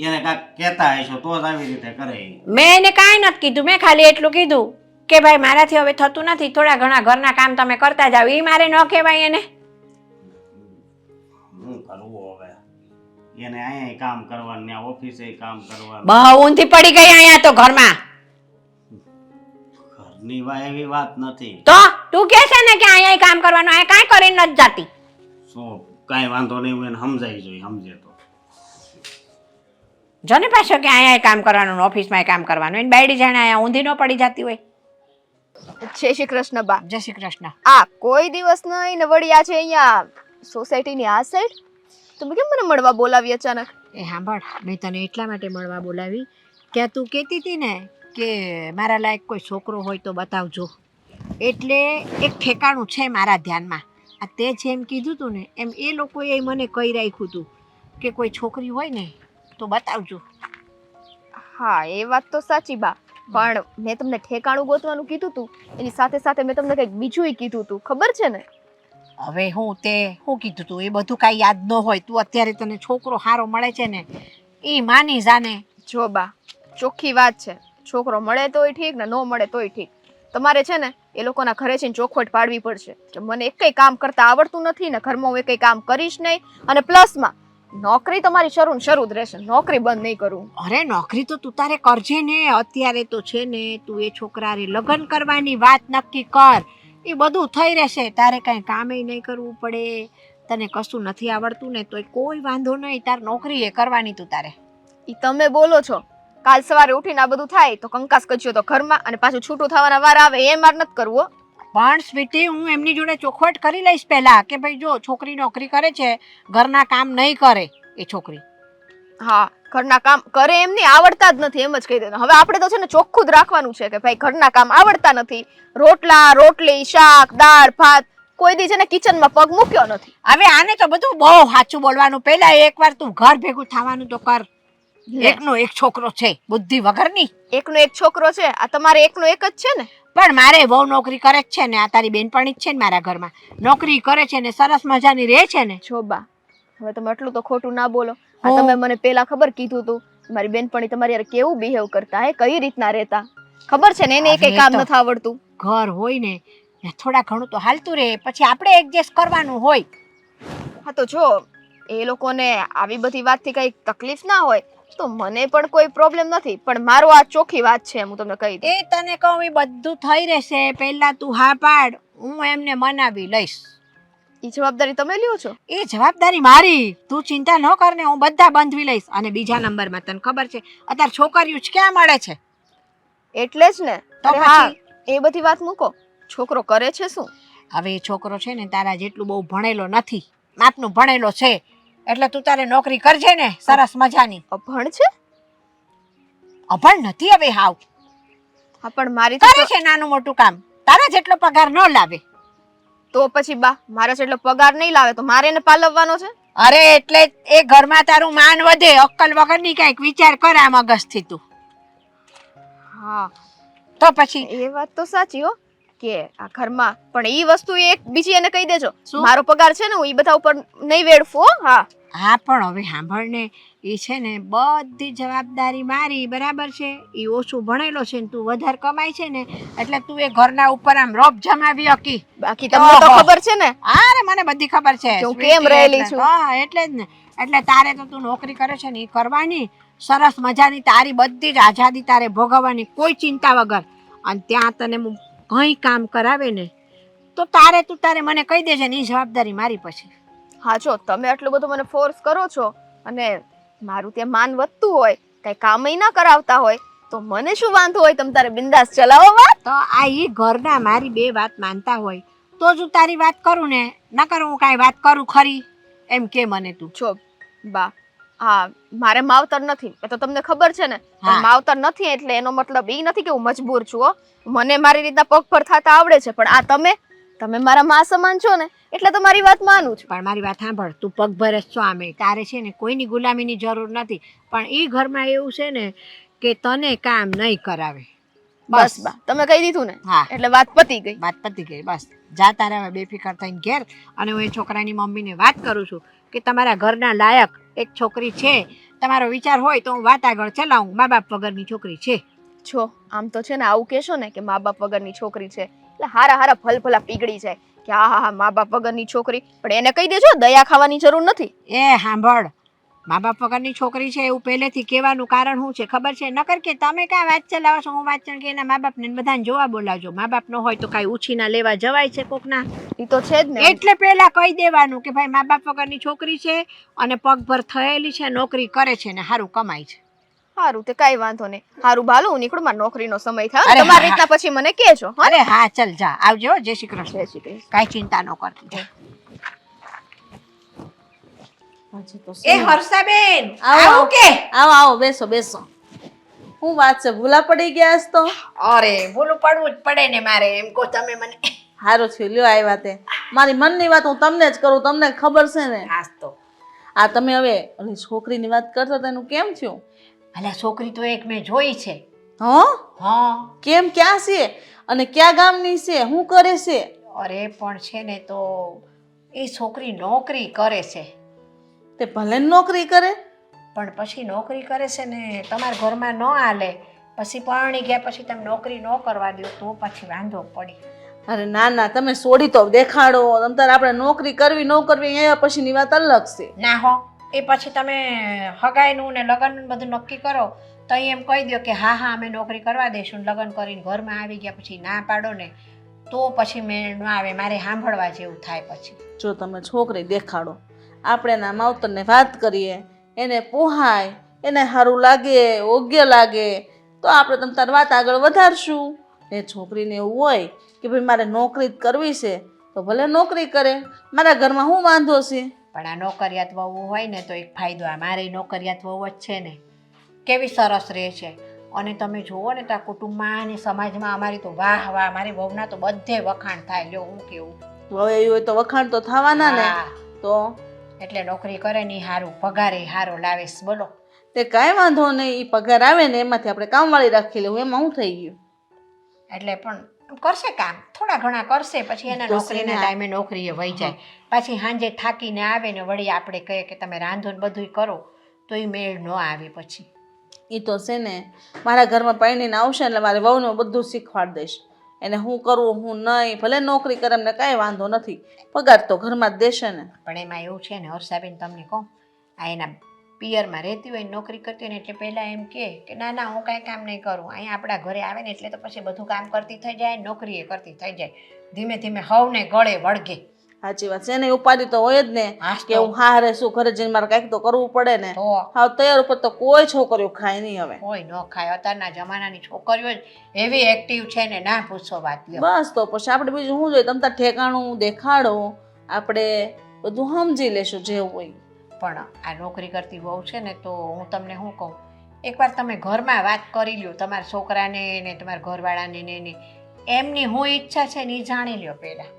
Speaker 5: એને કાંઈક કહેતા હશો તો જ આવી રીતે કરે ઈ.
Speaker 4: મેં એને કાંઈ નથી કીધું, મેં ખાલી એટલું કીધું કે ભાઈ મારાથી હવે થતું નથી, થોડા ઘણા ઘરના કામ તમે કરતા જાવ. એ મારે ન કહેવાય એને?
Speaker 5: શું કરવું હવે? એને અહીંયા કામ કરવાનું, ત્યાં ઓફિસે કામ કરવાનું.
Speaker 4: બહુ ઊંધી પડી ગઈ અહીંયા તો ઘરમાં.
Speaker 5: ઘરની એવી વાત નથી.
Speaker 4: તો તું કહે છે ને કે અહીંયા કામ કરવાનું, અહીંયા કાંઈ કરીને નથી જાતી.
Speaker 5: શું કાંઈ વાંધો નહીં, હું એને સમજાવી જોઈએ, સમજે તો.
Speaker 4: જો ને પાછો કે અહીંયા કામ કરવાનું, ઓફિસમાં કામ કરવાનું, એને બાયડી જાણે અહીંયા ઊંધી ન પડી જતી હોય.
Speaker 6: જય શ્રી કૃષ્ણ બા.
Speaker 4: જય શ્રી કૃષ્ણ.
Speaker 6: આ કોઈ દિવસ નહીં ને વળી આ છે અહીંયા સોસાયટીની આ સાઈડ. તમે કેમ મને મળવા બોલાવી અચાનક?
Speaker 4: એ સાંભળ, મેં તને એટલા માટે મળવા બોલાવી કે તું કહેતી હતી ને કે મારા લાયક કોઈ છોકરો હોય તો બતાવજો, એટલે એક ઠેકાણું છે મારા ધ્યાનમાં. આ તે જેમ કીધું હતું ને એમ એ લોકોએ મને કહી રાખ્યું હતું કે કોઈ છોકરી હોય ને તો બતાવજો.
Speaker 6: હા એ વાત તો સાચી બા, પણ મેં તમને ઠેકાણું ગોતવાનું કીધું હતું, એની સાથે સાથે મેં તમને કંઈક બીજું કીધું હતું, ખબર છે ને?
Speaker 4: હવે હું કીધું તું એ બધું કાંઈ યાદ ન હોય. તું અત્યારે તને છોકરો સારો મળે છે ને એ માની જાને.
Speaker 6: જો બા, ચોખ્ખી વાત છે, છોકરો મળે તોય ઠીક ને ન મળે તોય ઠીક. તમારે છે ને એ લોકોના ઘરે છે ને ચોખવટ પાડવી પડશે કે મને એકેય કામ કરતા આવડતું નથી ને ઘરમાં હું એકેય કામ કરીશ નહીં, અને પ્લસમાં નોકરી તમારી શરૂ ને શરૂ જ રહેશે, નોકરી બંધ નહીં કરું.
Speaker 4: અરે નોકરી તો તું તારે કરજે ને, અત્યારે તો છે ને તું એ છોકરાને લગ્ન કરવાની વાત નક્કી કર, એ બધું થઈ રહેશે, તારે કાંઈ કામે નહીં કરવું પડે. તને કશું નથી આવડતું ને તોય કોઈ વાંધો નહીં, તાર નોકરી એ કરવાની તું તારે.
Speaker 6: ઈ તમે બોલો છો, કાલ સવારે ઉઠીને આ બધું થાય તો કંકાસ કચ્યો તો ઘરમાં, અને પાછું છૂટું થવાના વાર આવે એ માર નથી કરવું.
Speaker 4: પણ સ્વીટી હું એમની જોડે ચોખવટ કરી લઈશ પહેલા કે ભાઈ જો છોકરી નોકરી કરે છે, ઘરના કામ નહીં કરે એ છોકરી.
Speaker 6: હા ઘરના કામ કરે એમ નહીં, આવડતા જ નથી એમ જ કહી દેવાનું. હવે આપણે તો છે ને ચોખ્ખું જ રાખવાનું છે કે ભાઈ ઘરના કામ આવડતા નથી, રોટલા રોટલી શાક દાળ ભાત કોઈ દી છે ને કિચનમાં પગ મૂક્યો નથી.
Speaker 4: હવે આને તો બધું બહુ સાચું બોલવાનું, પહેલા એકવાર તું ઘર ભેગું થવાનું તો કર. એકનો એક છોકરો છે, બુદ્ધિ વગરની.
Speaker 6: એકનો એક છોકરો છે, આ તમારે એકનો એક જ છે ને?
Speaker 4: પણ મારે બહુ નોકરી કરે જ છે ને, આ તારી બેનપણી જ છે ને મારા ઘરમાં, નોકરી કરે છે ને સરસ મજાની રહે છે ને.
Speaker 6: જો બા, હવે તમે આટલું તો ખોટું ના બોલો. આ તમે મને પેલા ખબર કીધું તું મારી બેનપણી તમારી યાર કેવું બિહેવ કરતા હે, કઈ રીતના રહેતા, ખબર છે ને એને કઈ કામ નથી આવડતું.
Speaker 4: ઘર હોય ને થોડા ઘણું તો હાલતું રહે, પછી આપણે એડજસ્ટ કરવાનું હોય.
Speaker 6: હા તો જો એ લોકોને આવી બધી વાતથી કઈ તકલીફ ના હોય તો મને પણ કોઈ પ્રોબ્લેમ નથી, પણ મારો આ ચોખ્ખી વાત છે, હું તમને કહી દઉં.
Speaker 4: એ તને કહું એ બધું થઈ રહેશે, પહેલા તું હા પાડ, હું એમને મનાવી લઈશ.
Speaker 6: એ જવાબદારી તમે લ્યો છો?
Speaker 4: એ જવાબદારી મારી, તું ચિંતા ન કર ને, હું બધા બંધવી લઈશ. અને બીજા નંબરમાં તને ખબર છે અત્યારે છોકરીઓ જ ક્યાં મળે છે,
Speaker 6: એટલે જ ને.
Speaker 4: તો
Speaker 6: અરે હા એ બધી વાત મૂકો, છોકરો કરે છે શું?
Speaker 4: હવે એ છોકરો છે ને તારા જેટલું બહુ ભણેલો નથી, માપનું ભણેલો છે, એટલે તું તારે નોકરી કરજે ને સરસ મજાની.
Speaker 6: અભણ છે?
Speaker 4: અભણ નથી હવે હાવ,
Speaker 6: હા પણ મારી
Speaker 4: કરે છે નાનું મોટું કામ, તારા જેટલો પગાર ન લાવે.
Speaker 6: તો પછી બા મારા જેટલો પગાર નહીં લાવે તો મારે એને પાલવવાનો છે?
Speaker 4: અરે એટલે એ ઘરમાં તારું માન વધે, અક્કલ વગરની કઈક વિચાર કર આ મગજથી તું.
Speaker 6: હા
Speaker 4: તો પછી
Speaker 6: એ વાત તો સાચી હો કે આ ઘરમાં, પણ ઈ વસ્તુ એક બીજી એને કહી દેજો,
Speaker 4: શું?
Speaker 6: મારો પગાર છે ને હું ઈ બધા ઉપર નહીં વેડફું હો. હા
Speaker 4: હા પણ હવે સાંભળ ને, એ છે ને બધી જવાબદારી મારી, બરાબર છે? એ ઓછું ભણેલો છે ને તું વધારે કમાય છે ને, એટલે તું એ ઘરના ઉપર આમ રોબ જમાવી હકી.
Speaker 6: બાકી તમને તો ખબર છે ને.
Speaker 4: અરે મને બધી ખબર છે
Speaker 6: હું કેમ રહેલી છું.
Speaker 4: હા એટલે જ ને, એટલે તારે તો તું નોકરી કરે છે ને એ કરવાની, સરસ મજાની તારી બધી જ આઝાદી તારે ભોગવવાની, કોઈ ચિંતા વગર. અને ત્યાં તને કંઈ કામ કરાવે ને તો તું તારે મને કહી દેજે ને, એ જવાબદારી મારી પછી.
Speaker 6: હા જો તમે આટલું બધું મને ફોર્સ કરો છો અને મારું ત્યાં માન વધતું હોય, કઈ કામય ના કરાવતા હોય તો મને શું વાંધો હોય, તમે તારે બિંદાસ ચલાવો વાત.
Speaker 4: તો આ એ ઘરના મારી બે વાત માનતા હોય તો જ હું તારી વાત કરું ને, ન કરું હું કાંઈ વાત કરું ખરી એમ કે મને તું.
Speaker 6: જો બા, હા મારે માવતર નથી એ તો તમને ખબર છે ને,
Speaker 4: હા.
Speaker 6: પણ માવતર નથી એટલે એનો મતલબ એ નથી કે હું મજબૂર છું હો. મને મારી રીતના પગ પર થતા આવડે છે, પણ આ તમે મારા મા સમાન છો ને એટલે તમારી વાત માનું છું.
Speaker 4: પણ મારી વાત સાંભળ, તું પગભર જ છો આમે. તારે છે ને કોઈની ગુલામીની જરૂર નથી. પણ એ ઘરમાં એવું છે ને કે તને કામ નહીં કરાવે.
Speaker 6: બસ બા, તમે કહી દીધું ને
Speaker 4: હા.
Speaker 6: એટલે વાત પતી ગઈ.
Speaker 4: વાત પતી ગઈ. બસ જા તારે હવે બેફિકર થઈને ઘેર. અને હું એ છોકરાની મમ્મીને વાત કરું છું કે તમારા ઘરના લાયક એક છોકરી છે. તમારો વિચાર હોય તો હું વાત આગળ ચલાવું. મા બાપ વગરની છોકરી છે.
Speaker 6: છો આમ તો છે ને આવું કહેશો ને કે મા બાપ વગરની છોકરી છે એટલે હારા હારા ફલફલા પીગળી જાય કે હા મા બાપ વગરની છોકરી. પણ એને કહી દેજો દયા ખાવાની જરૂર નથી.
Speaker 4: એ સાંભળ, મા બાપ વગરની છોકરી છે એવું પહેલેથી કહેવાનું કારણ શું છે ખબર છે? નકર કે તમે કાં વાત ચલાવો છો, હું વાત ચલ કે એના મા બાપને બધાને જોવા બોલાવજો. મા બાપ ન હોય તો કાંઈ ઉછીના લેવા જવાય છે કોકના?
Speaker 6: એ તો છે જ ને.
Speaker 4: એટલે પહેલા કહી દેવાનું કે ભાઈ મા બાપ વગરની છોકરી છે અને પગભર થયેલી છે, નોકરી કરે છે ને સારું કમાય છે.
Speaker 6: સારું તે કાંઈ વાંધો નહીં. સારું ભાલો હું નીકળું, મારો નોકરીનો સમય થાય.
Speaker 4: અરે
Speaker 6: તમારી
Speaker 4: હા,
Speaker 6: રીતના પછી મને કહેજો. હા
Speaker 4: અરે હા, ચલ જા, આવજો. જય શ્રી કૃષ્ણ.
Speaker 6: જય શ્રી કૃષ્ણ.
Speaker 4: કાંઈ ચિંતા ન કરતી.
Speaker 1: હજી તો
Speaker 4: એ હર્ષાબેન,
Speaker 1: આવો,
Speaker 4: આવું કે?
Speaker 1: આવો આવો, બેસો બેસો. શું વાત છે, ભૂલા પડી ગયા આજ તો?
Speaker 4: અરે ભૂલું પડવું જ પડે ને મારે. એમ કહો તમે મને.
Speaker 1: સારું થયું, લ્યો આવ્યા તે. મારી મનની વાત હું તમને જ કરું, તમને ખબર છે ને.
Speaker 4: હાસ તો
Speaker 1: આ તમે હવે ઓલી છોકરીની વાત કરતા હતા એનું કેમ થયું?
Speaker 4: અલા છોકરી તો એક મેં જોઈ છે.
Speaker 1: હા?
Speaker 4: હા.
Speaker 1: કેમ, ક્યાં છે અને ક્યાં ગામની છે, શું કરે છે?
Speaker 4: અરે પણ છે ને તો એ છોકરી નોકરી કરે છે.
Speaker 1: તે ભલે ને નોકરી કરે,
Speaker 4: પણ પછી નોકરી કરે છે ને તમારા ઘરમાં ન હાલે. પછી પરણી ગયા પછી તમે નોકરી ન કરવા દો તો પછી વાંધો પડી.
Speaker 1: અરે ના ના, તમે છોડી તો દેખાડો. તમ તારે આપણે નોકરી કરવી ન કરવી એ પછીની વાત અલગ છે.
Speaker 4: ના હો, એ પછી તમે હગાઈનું ને લગ્નનું બધું નક્કી કરો તો એમ કહી દો કે હા હા અમે નોકરી કરવા દઈશું. લગ્ન કરીને ઘરમાં આવી ગયા પછી ના પાડો ને તો પછી મેળ ન આવે. મારે સાંભળવા જેવું થાય પછી.
Speaker 1: જો તમે છોકરી દેખાડો, આપણે એના માવતરને વાત કરીએ, એને પોહાય, એને સારું લાગે, યોગ્ય લાગે તો આપણે તમ તાર વાત આગળ વધારશું. એ છોકરીને એવું હોય કે ભાઈ મારે નોકરી જ કરવી છે તો ભલે નોકરી કરે, મારા ઘરમાં શું વાંધો છે?
Speaker 4: પણ આ નોકરિયાત વહુ હોય ને તો એક ફાયદો. આ મારી નોકરિયાત વહુ જ છે ને, કેવી સરસ રહે છે. અને તમે જુઓ ને તો આ કુટુંબમાં અને સમાજમાં અમારી તો વાહ વાહ, મારી વહુના તો બધે વખાણ થાય. લ્યો હું કેવું.
Speaker 1: હવે એવું હોય તો વખાણ તો થવાના ને.
Speaker 4: હા.
Speaker 1: તો
Speaker 4: એટલે નોકરી કરે ને સારું, પગારે સારો લાવેશ. બોલો.
Speaker 1: તે કાંઈ વાંધો નહીં, એ પગાર આવે ને એમાંથી આપણે કામવાળી રાખી લેવું, એમાં શું થઈ ગયું?
Speaker 4: એટલે પણ કરશે કામ, થોડા ઘણા કરશે. પછી એના
Speaker 1: તો
Speaker 4: નોકરીના
Speaker 1: છે ને.
Speaker 4: ટાઈમે નોકરીએ વહી જાય. પછી સાંજે થાકીને આવે ને વળી આપણે કહીએ કે તમે રાંધો ને બધુંય કરો તો એ મેળ ન આવે પછી.
Speaker 1: એ તો છે ને, મારા ઘરમાં પરણીને આવશે એટલે મારે વહુને બધું શીખવાડ દઈશ. એને શું કરવું શું નહીં, ભલે નોકરી કરે એમને કાંઈ વાંધો નથી, પગાર તો ઘરમાં જ દેશે ને.
Speaker 4: પણ એમાં એવું છે ને હર્ષાબેન, તમને કહું, આ એના પિયરમાં રહેતી હોય નોકરી કરતી હોય ને એટલે પહેલાં એમ કે ના ના હું કાંઈ કામ નહીં કરું. અહીંયા આપણા ઘરે આવે ને એટલે તો પછી બધું કામ કરતી થઈ જાય, નોકરીએ કરતી થઈ જાય. ધીમે ધીમે હવને ગળે વળગે.
Speaker 1: સાચી વાત છે ને, ઉપાધિ તો હોય જ ને
Speaker 4: હાસ
Speaker 1: કે
Speaker 4: તો.
Speaker 1: હું હારે શું ઘરે જઈને મારે કાંઈક તો કરવું પડે ને.
Speaker 4: તો
Speaker 1: હા, તૈયાર ઉપર તો કોઈ છોકરીઓ ખાય નહીં હવે.
Speaker 4: કોઈ ન ખાય. અત્યારના જમાનાની છોકરીઓ જ એવી એક્ટિવ છે ને ના પૂછો વાત. લ્યો.
Speaker 1: બસ તો પછી આપણે બીજું શું જોઈએ? તમ તાર ઠેકાણું દેખાડો, આપણે બધું સમજી લેશું જેવું હોય.
Speaker 4: પણ આ નોકરી કરતી વહુ છે ને તો હું તમને શું કહું, એકવાર તમે ઘરમાં વાત કરી લ્યો તમારા છોકરાને ને તમારા ઘરવાળાને ને એમની શું ઈચ્છા છે ને એ જાણી લ્યો પહેલાં.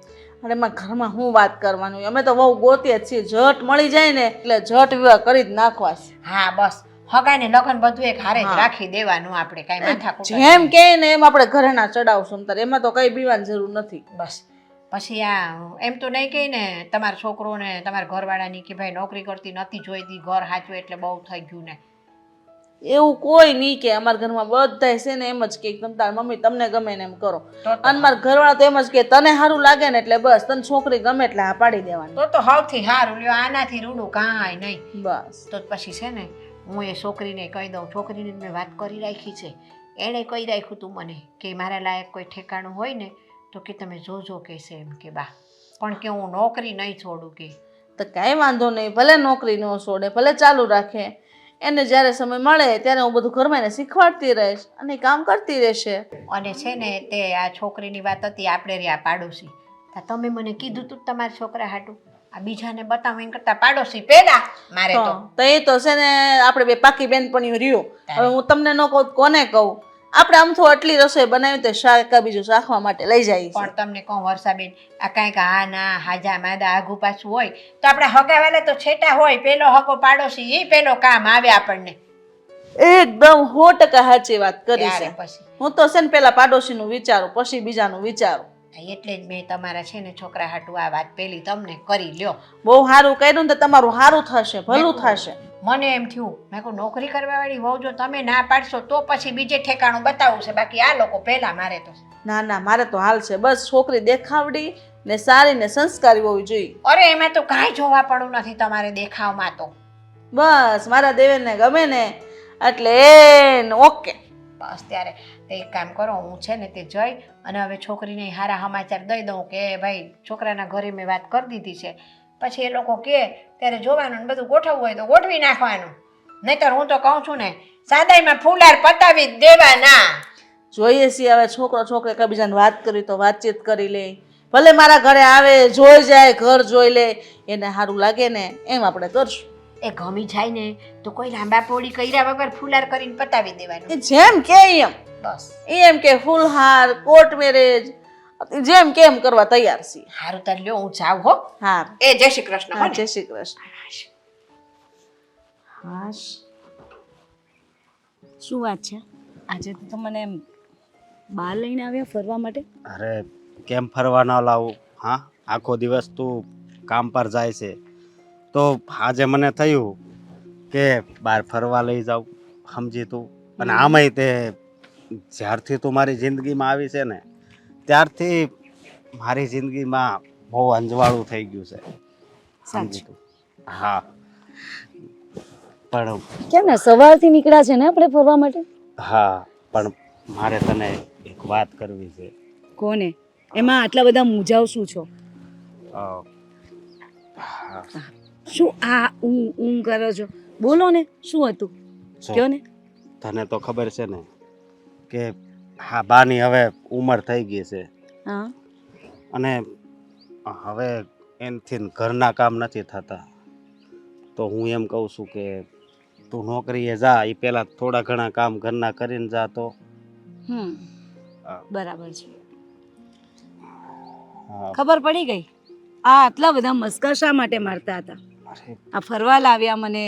Speaker 1: અને એમાં ઘરમાં શું વાત કરવાનું? અમે તો બહુ ગોતીએ જ છીએ, ઝટ મળી જાય ને એટલે ઝટ વિવાહ કરી જ નાખવા છે.
Speaker 4: હા બસ, હગાઈને લગ્ન બધું એક હારે જ
Speaker 1: હા.
Speaker 4: રાખી દેવાનું. આપણે કાંઈ માથાકૂટ
Speaker 1: જેમ કે ને એમ આપણે ઘરે ના ચડાવશું તારે, એમાં તો કઈ બીવાની જરૂર નથી.
Speaker 4: બસ. પછી આ એમ તો નહીં કહી ને તમારા છોકરોને તમારા ઘરવાળાની કે ભાઈ નોકરી કરતી નથી જોઈતી, ઘર સાચું એટલે બહુ થઈ ગયું ને.
Speaker 1: એવું કોઈ નહીં કે. અમારા ઘરમાં બધાય છે ને એમ જ કે તમ તાર મમ્મી તમને ગમે ને એમ કરો. અને મારા ઘરવાળા તો એમ જ કે તને સારું લાગે ને એટલે બસ તને છોકરી ગમે એટલે હા પાડી દેવાની.
Speaker 4: તો સૌથી સારું. લ્યો આનાથી રૂડું કાંઈ નહીં.
Speaker 1: બસ
Speaker 4: તો પછી છે ને હું એ છોકરીને કહી દઉં. છોકરીને મેં વાત કરી રાખી છે. એણે કહી રાખ્યું તું મને કે મારા લાયક કોઈ ઠેકાણું હોય ને તો કે તમે જોજો કહેશે એમ કે બા, પણ કે હું નોકરી નહીં છોડું કે.
Speaker 1: તો કાંઈ વાંધો નહીં, ભલે નોકરી ન છોડે, ભલે ચાલુ રાખે. એને જ્યારે સમય મળે ત્યારે હું બધું ઘરમાં એને શીખવાડતી રહીશ અને એ કામ કરતી રહેશે.
Speaker 4: અને છે ને તે આ છોકરીની વાત હતી આપણે રહ્યા પાડોશી. તમે મને કીધું તું તમારા છોકરા હાટું આ બીજાને બતાવો એમ કરતા પાડોશી પેલા મારે તો.
Speaker 1: તો એ તો છે ને આપણે બે પાકી બેનપણીઓ રહ્યું. હવે હું તમને ન કહું કોને કહું? આપણે આમ તો આટલી રસોઈ બનાવી તો શાક બીજું શાખવા માટે લઈ જાય છે.
Speaker 4: પણ તમને કહું વર્ષાબેન, આ કાંઈક હા ના હાજા માદા આઘું પાછું હોય તો આપણે હગાવાલા તો છેટા હોય, પેલો હકો પાડોશી એ પેલો કામ આવે આપણને
Speaker 1: એકદમ 100% સાચી વાત કરી
Speaker 4: ત્યારે
Speaker 1: છે.
Speaker 4: પછી
Speaker 1: હું તો છે ને પેલા પાડોશીનું વિચારું પછી બીજાનું વિચારું.
Speaker 4: એટલે જ મેં તમારા છે ને છોકરા હાટુ આ વાત પેલી તમને કરી લ્યો.
Speaker 1: બહુ સારું કર્યું ને તો તમારું સારું થશે, ભલું થશે.
Speaker 4: મને એમ થયું મેં કહું નોકરી કરવા વાળી વહુ જો તમે ના પાડશો તો પછી બીજે ઠેકાણું બતાવવું છે, બાકી આ લોકો પહેલા મારે તો
Speaker 1: ના ના મારે તો હાલ છે, બસ છોકરી દેખાવડી ને સારી ને સંસ્કારી હોવી જોઈએ.
Speaker 4: અરે એમાં તો કાંઈ જોવા પડવું નથી તમારે દેખાવમાં તો.
Speaker 1: બસ મારા દેવેરને ગમે ને એટલે એને ઓકે.
Speaker 4: બસ ત્યારે તે એક કામ કરો, હું છે ને તે જઈ અને હવે છોકરીને હારા સમાચાર દઈ દઉં કે ભાઈ છોકરાના ઘરે મેં વાત કરી દીધી છે, પછી એ લોકો કહે ત્યારે જોવાનું ને બધું ગોઠવવું હોય તો ગોઠવી નાખવાનું. નહીંતર હું તો કહું છું ને સાદાઈમાં ફૂલાર પતાવી જ દેવાના.
Speaker 1: જોઈએ છીએ હવે છોકરો છોકરી એકબીજાને વાત કરી તો વાતચીત કરી લે, ભલે મારા ઘરે આવે જોઈ જાય ઘર જોઈ લે, એને સારું લાગે ને એમ આપણે કરશું.
Speaker 4: એ ગમી જાય ને તો કોઈ લાંબા પોળી કર્યા વગર ફૂલાર કરીને પતાવી દેવાનું.
Speaker 1: એ જેમ કે એમ,
Speaker 4: બસ
Speaker 1: એમ કે ફૂલહાર કોર્ટ મેરેજ જેમ કે એમ કરવા તૈયાર છીએ.
Speaker 4: સારું તાર લ્યો હું જાઉં હો.
Speaker 1: હા
Speaker 4: એ જય શ્રી કૃષ્ણ. હો
Speaker 1: હા
Speaker 4: ને?
Speaker 1: જય શ્રી કૃષ્ણ. હાશ
Speaker 3: શું વાત છે આજે તો મને એમ બહાર લઈને આવ્યા ફરવા માટે?
Speaker 5: અરે કેમ ફરવા ન લાવું? હા, આખો દિવસ તું કામ પર જાય છે તો આજે મને થયું કે બહાર ફરવા લઈ જાઉં, સમજી તું. અને આમાંય તે જ્યારથી તું મારી જિંદગીમાં આવી છે ને ત્યારથી મારી જિંદગીમાં બહુ અંજવાળું થઈ ગયું છે, સમજી તું. હા પણ
Speaker 3: કેમ ને સવારથી નીકળ્યા છે ને આપણે ફરવા માટે?
Speaker 5: હા પણ મારે તને એક વાત કરવી છે.
Speaker 3: કોને? એમાં આટલા બધા મૂંઝાવ શું છો?
Speaker 5: અ, હા,
Speaker 3: શું આ ઊંઘ કરો છો? બોલો ને શું હતું
Speaker 5: જો,
Speaker 3: કયો ને.
Speaker 5: તને તો ખબર છે ને કે હા બાની હવે ઉંમર થઈ ગઈ છે
Speaker 3: હા
Speaker 5: અને હવે એનથી ઘરના કામ નથી થતા, તો હું એમ કહું છું કે તું નોકરીએ જા, એ પહેલાં થોડા ઘણા કામ ઘરના કરીને જા તો.
Speaker 3: બરાબર છે,
Speaker 5: હા,
Speaker 3: ખબર પડી ગઈ. આ આટલા બધા મસ્કા શા માટે મારતા હતા?
Speaker 5: અરે
Speaker 3: આ ફરવા લાવ્યા મને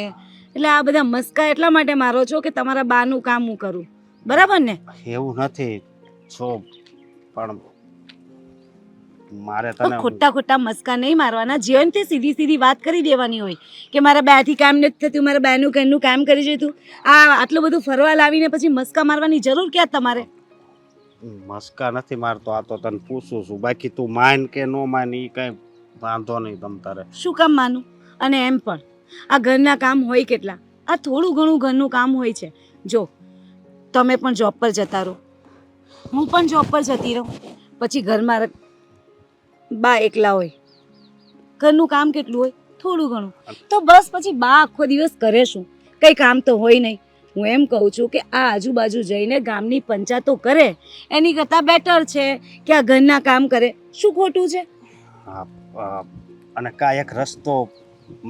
Speaker 3: એટલે આ બધા મસ્કા એટલા માટે મારો છો કે તમારા બાનું કામ હું કરું, બરાબર ને?
Speaker 5: એવું નથી છો, પણ મારે
Speaker 3: તો
Speaker 5: તને
Speaker 3: ખોટા ખોટા મસ્કા નહીં મારવાના. જીવનથી સીધી સીધી વાત કરી દેવાની હોય કે મારા બાથી કામ નથી થતું, મારા બાનું ઘરનું કામ કરી જતું. આ આટલું બધું ફરવા લાવીને પછી મસ્કા મારવાની જરૂર ક્યાં તમારે?
Speaker 5: મસ્કા નથી મારતો, આ તો તને પૂછું છું. બાકી તું માન કે ન માન એ કઈ વાંધો નહીં તમ તારે.
Speaker 3: શું કામ માનું? અને એમ પણ આ ઘરના કામ હોય કેટલા? આ થોડું ઘણું ઘરનું કામ હોય છે. જો તમે પણ જોબ પર જતા રહો, હું પણ જોબ પર જતી રહું, પછી ઘરમાં બા એકલા હોય, ઘરનું કામ કેટલું હોય? થોડું ઘણું. તો બસ પછી બા આખો દિવસ કરે શું? કંઈ કામ તો હોય નહીં. હું એમ કહું છું કે આ આજુબાજુ જઈને ગામની પંચાયતો કરે એની કરતાં બેટર છે કે આ ઘરના કામ કરે. શું ખોટું છે?
Speaker 5: હા, અને કા એક રસ્તો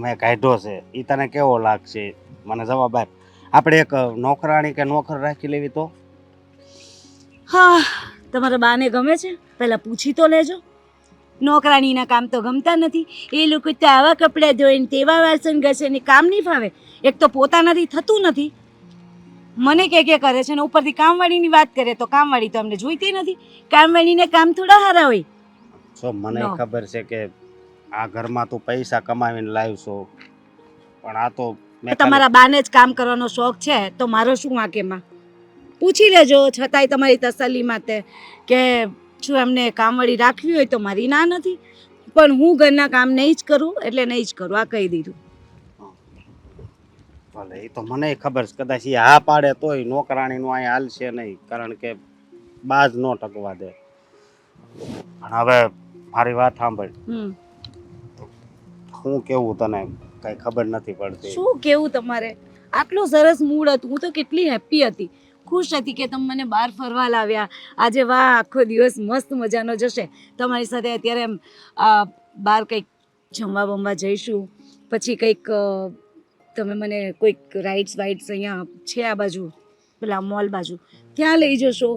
Speaker 5: મેં કાઢ્યો છે, એ તને કેવો લાગશે મને જવાબ આપ. આપણે એક નોકરાણી કે નોકર રાખી લેવી તો?
Speaker 3: હા, તમારા બાને ગમે છે? પહેલાં પૂછી તો લેજો. નોકરાણીના કામ તો ગમતા નથી. એ લોકો તો આવા કપડાં ધોઈને તેવા વાસણ ઘસે ને કામ નહીં ફાવે. એક તો પોતાનાથી થતું નથી, મને કે કરે છે ને ઉપરથી કામવાળીની વાત કરે તો કામવાળી તો અમને જોઈતી નથી. કામવાળીને કામ થોડા હારા હોય.
Speaker 5: જો મને
Speaker 3: No.
Speaker 5: ખબર છે કે આ ઘરમાં તું પૈસા કમાવીને લાવશો, પણ આ તો મેં
Speaker 3: તમારા બાને જ કામ કરવાનો શોખ છે તો મારો શું વાંકેમાં? પૂછી લેજો છતાંય તમારી તસલ્લી માટે કે શું એમને કામવાળી રાખવી હોય તો મારી ના નથી, પણ હું ઘરના કામ નહીં જ કરું એટલે નહીં જ કરું. આ કહી દીધું.
Speaker 5: ભલે એ તો મને ખબર છે, કદાચ એ હા પાડે તોય નોકરાણીનું અહીંયા હાલશે નહીં, કારણ કે બાજ ન ટકવા દે. પણ હવે મારી વાત સાંભળ, હું કેવું તને કઈ ખબર નથી પડતી.
Speaker 3: શું કેવું તમારે? આટલું સરસ મૂડ હતું, હું તો કેટલી હેપી હતી, ખુશ હતી કે તમે મને બહાર ફરવા લાવ્યા. આજે વાહ આખો દિવસ મસ્ત મજાનો જશે તમારી સાથે. અત્યારે એમ બહાર કંઈક જમવા બમવા જઈશું, પછી કંઈક તમે મને કોઈક રાઇડ્સ વાઇડ્સ અહીંયા છે આ બાજુ પેલા મોલ બાજુ ક્યાં લઈ જશો,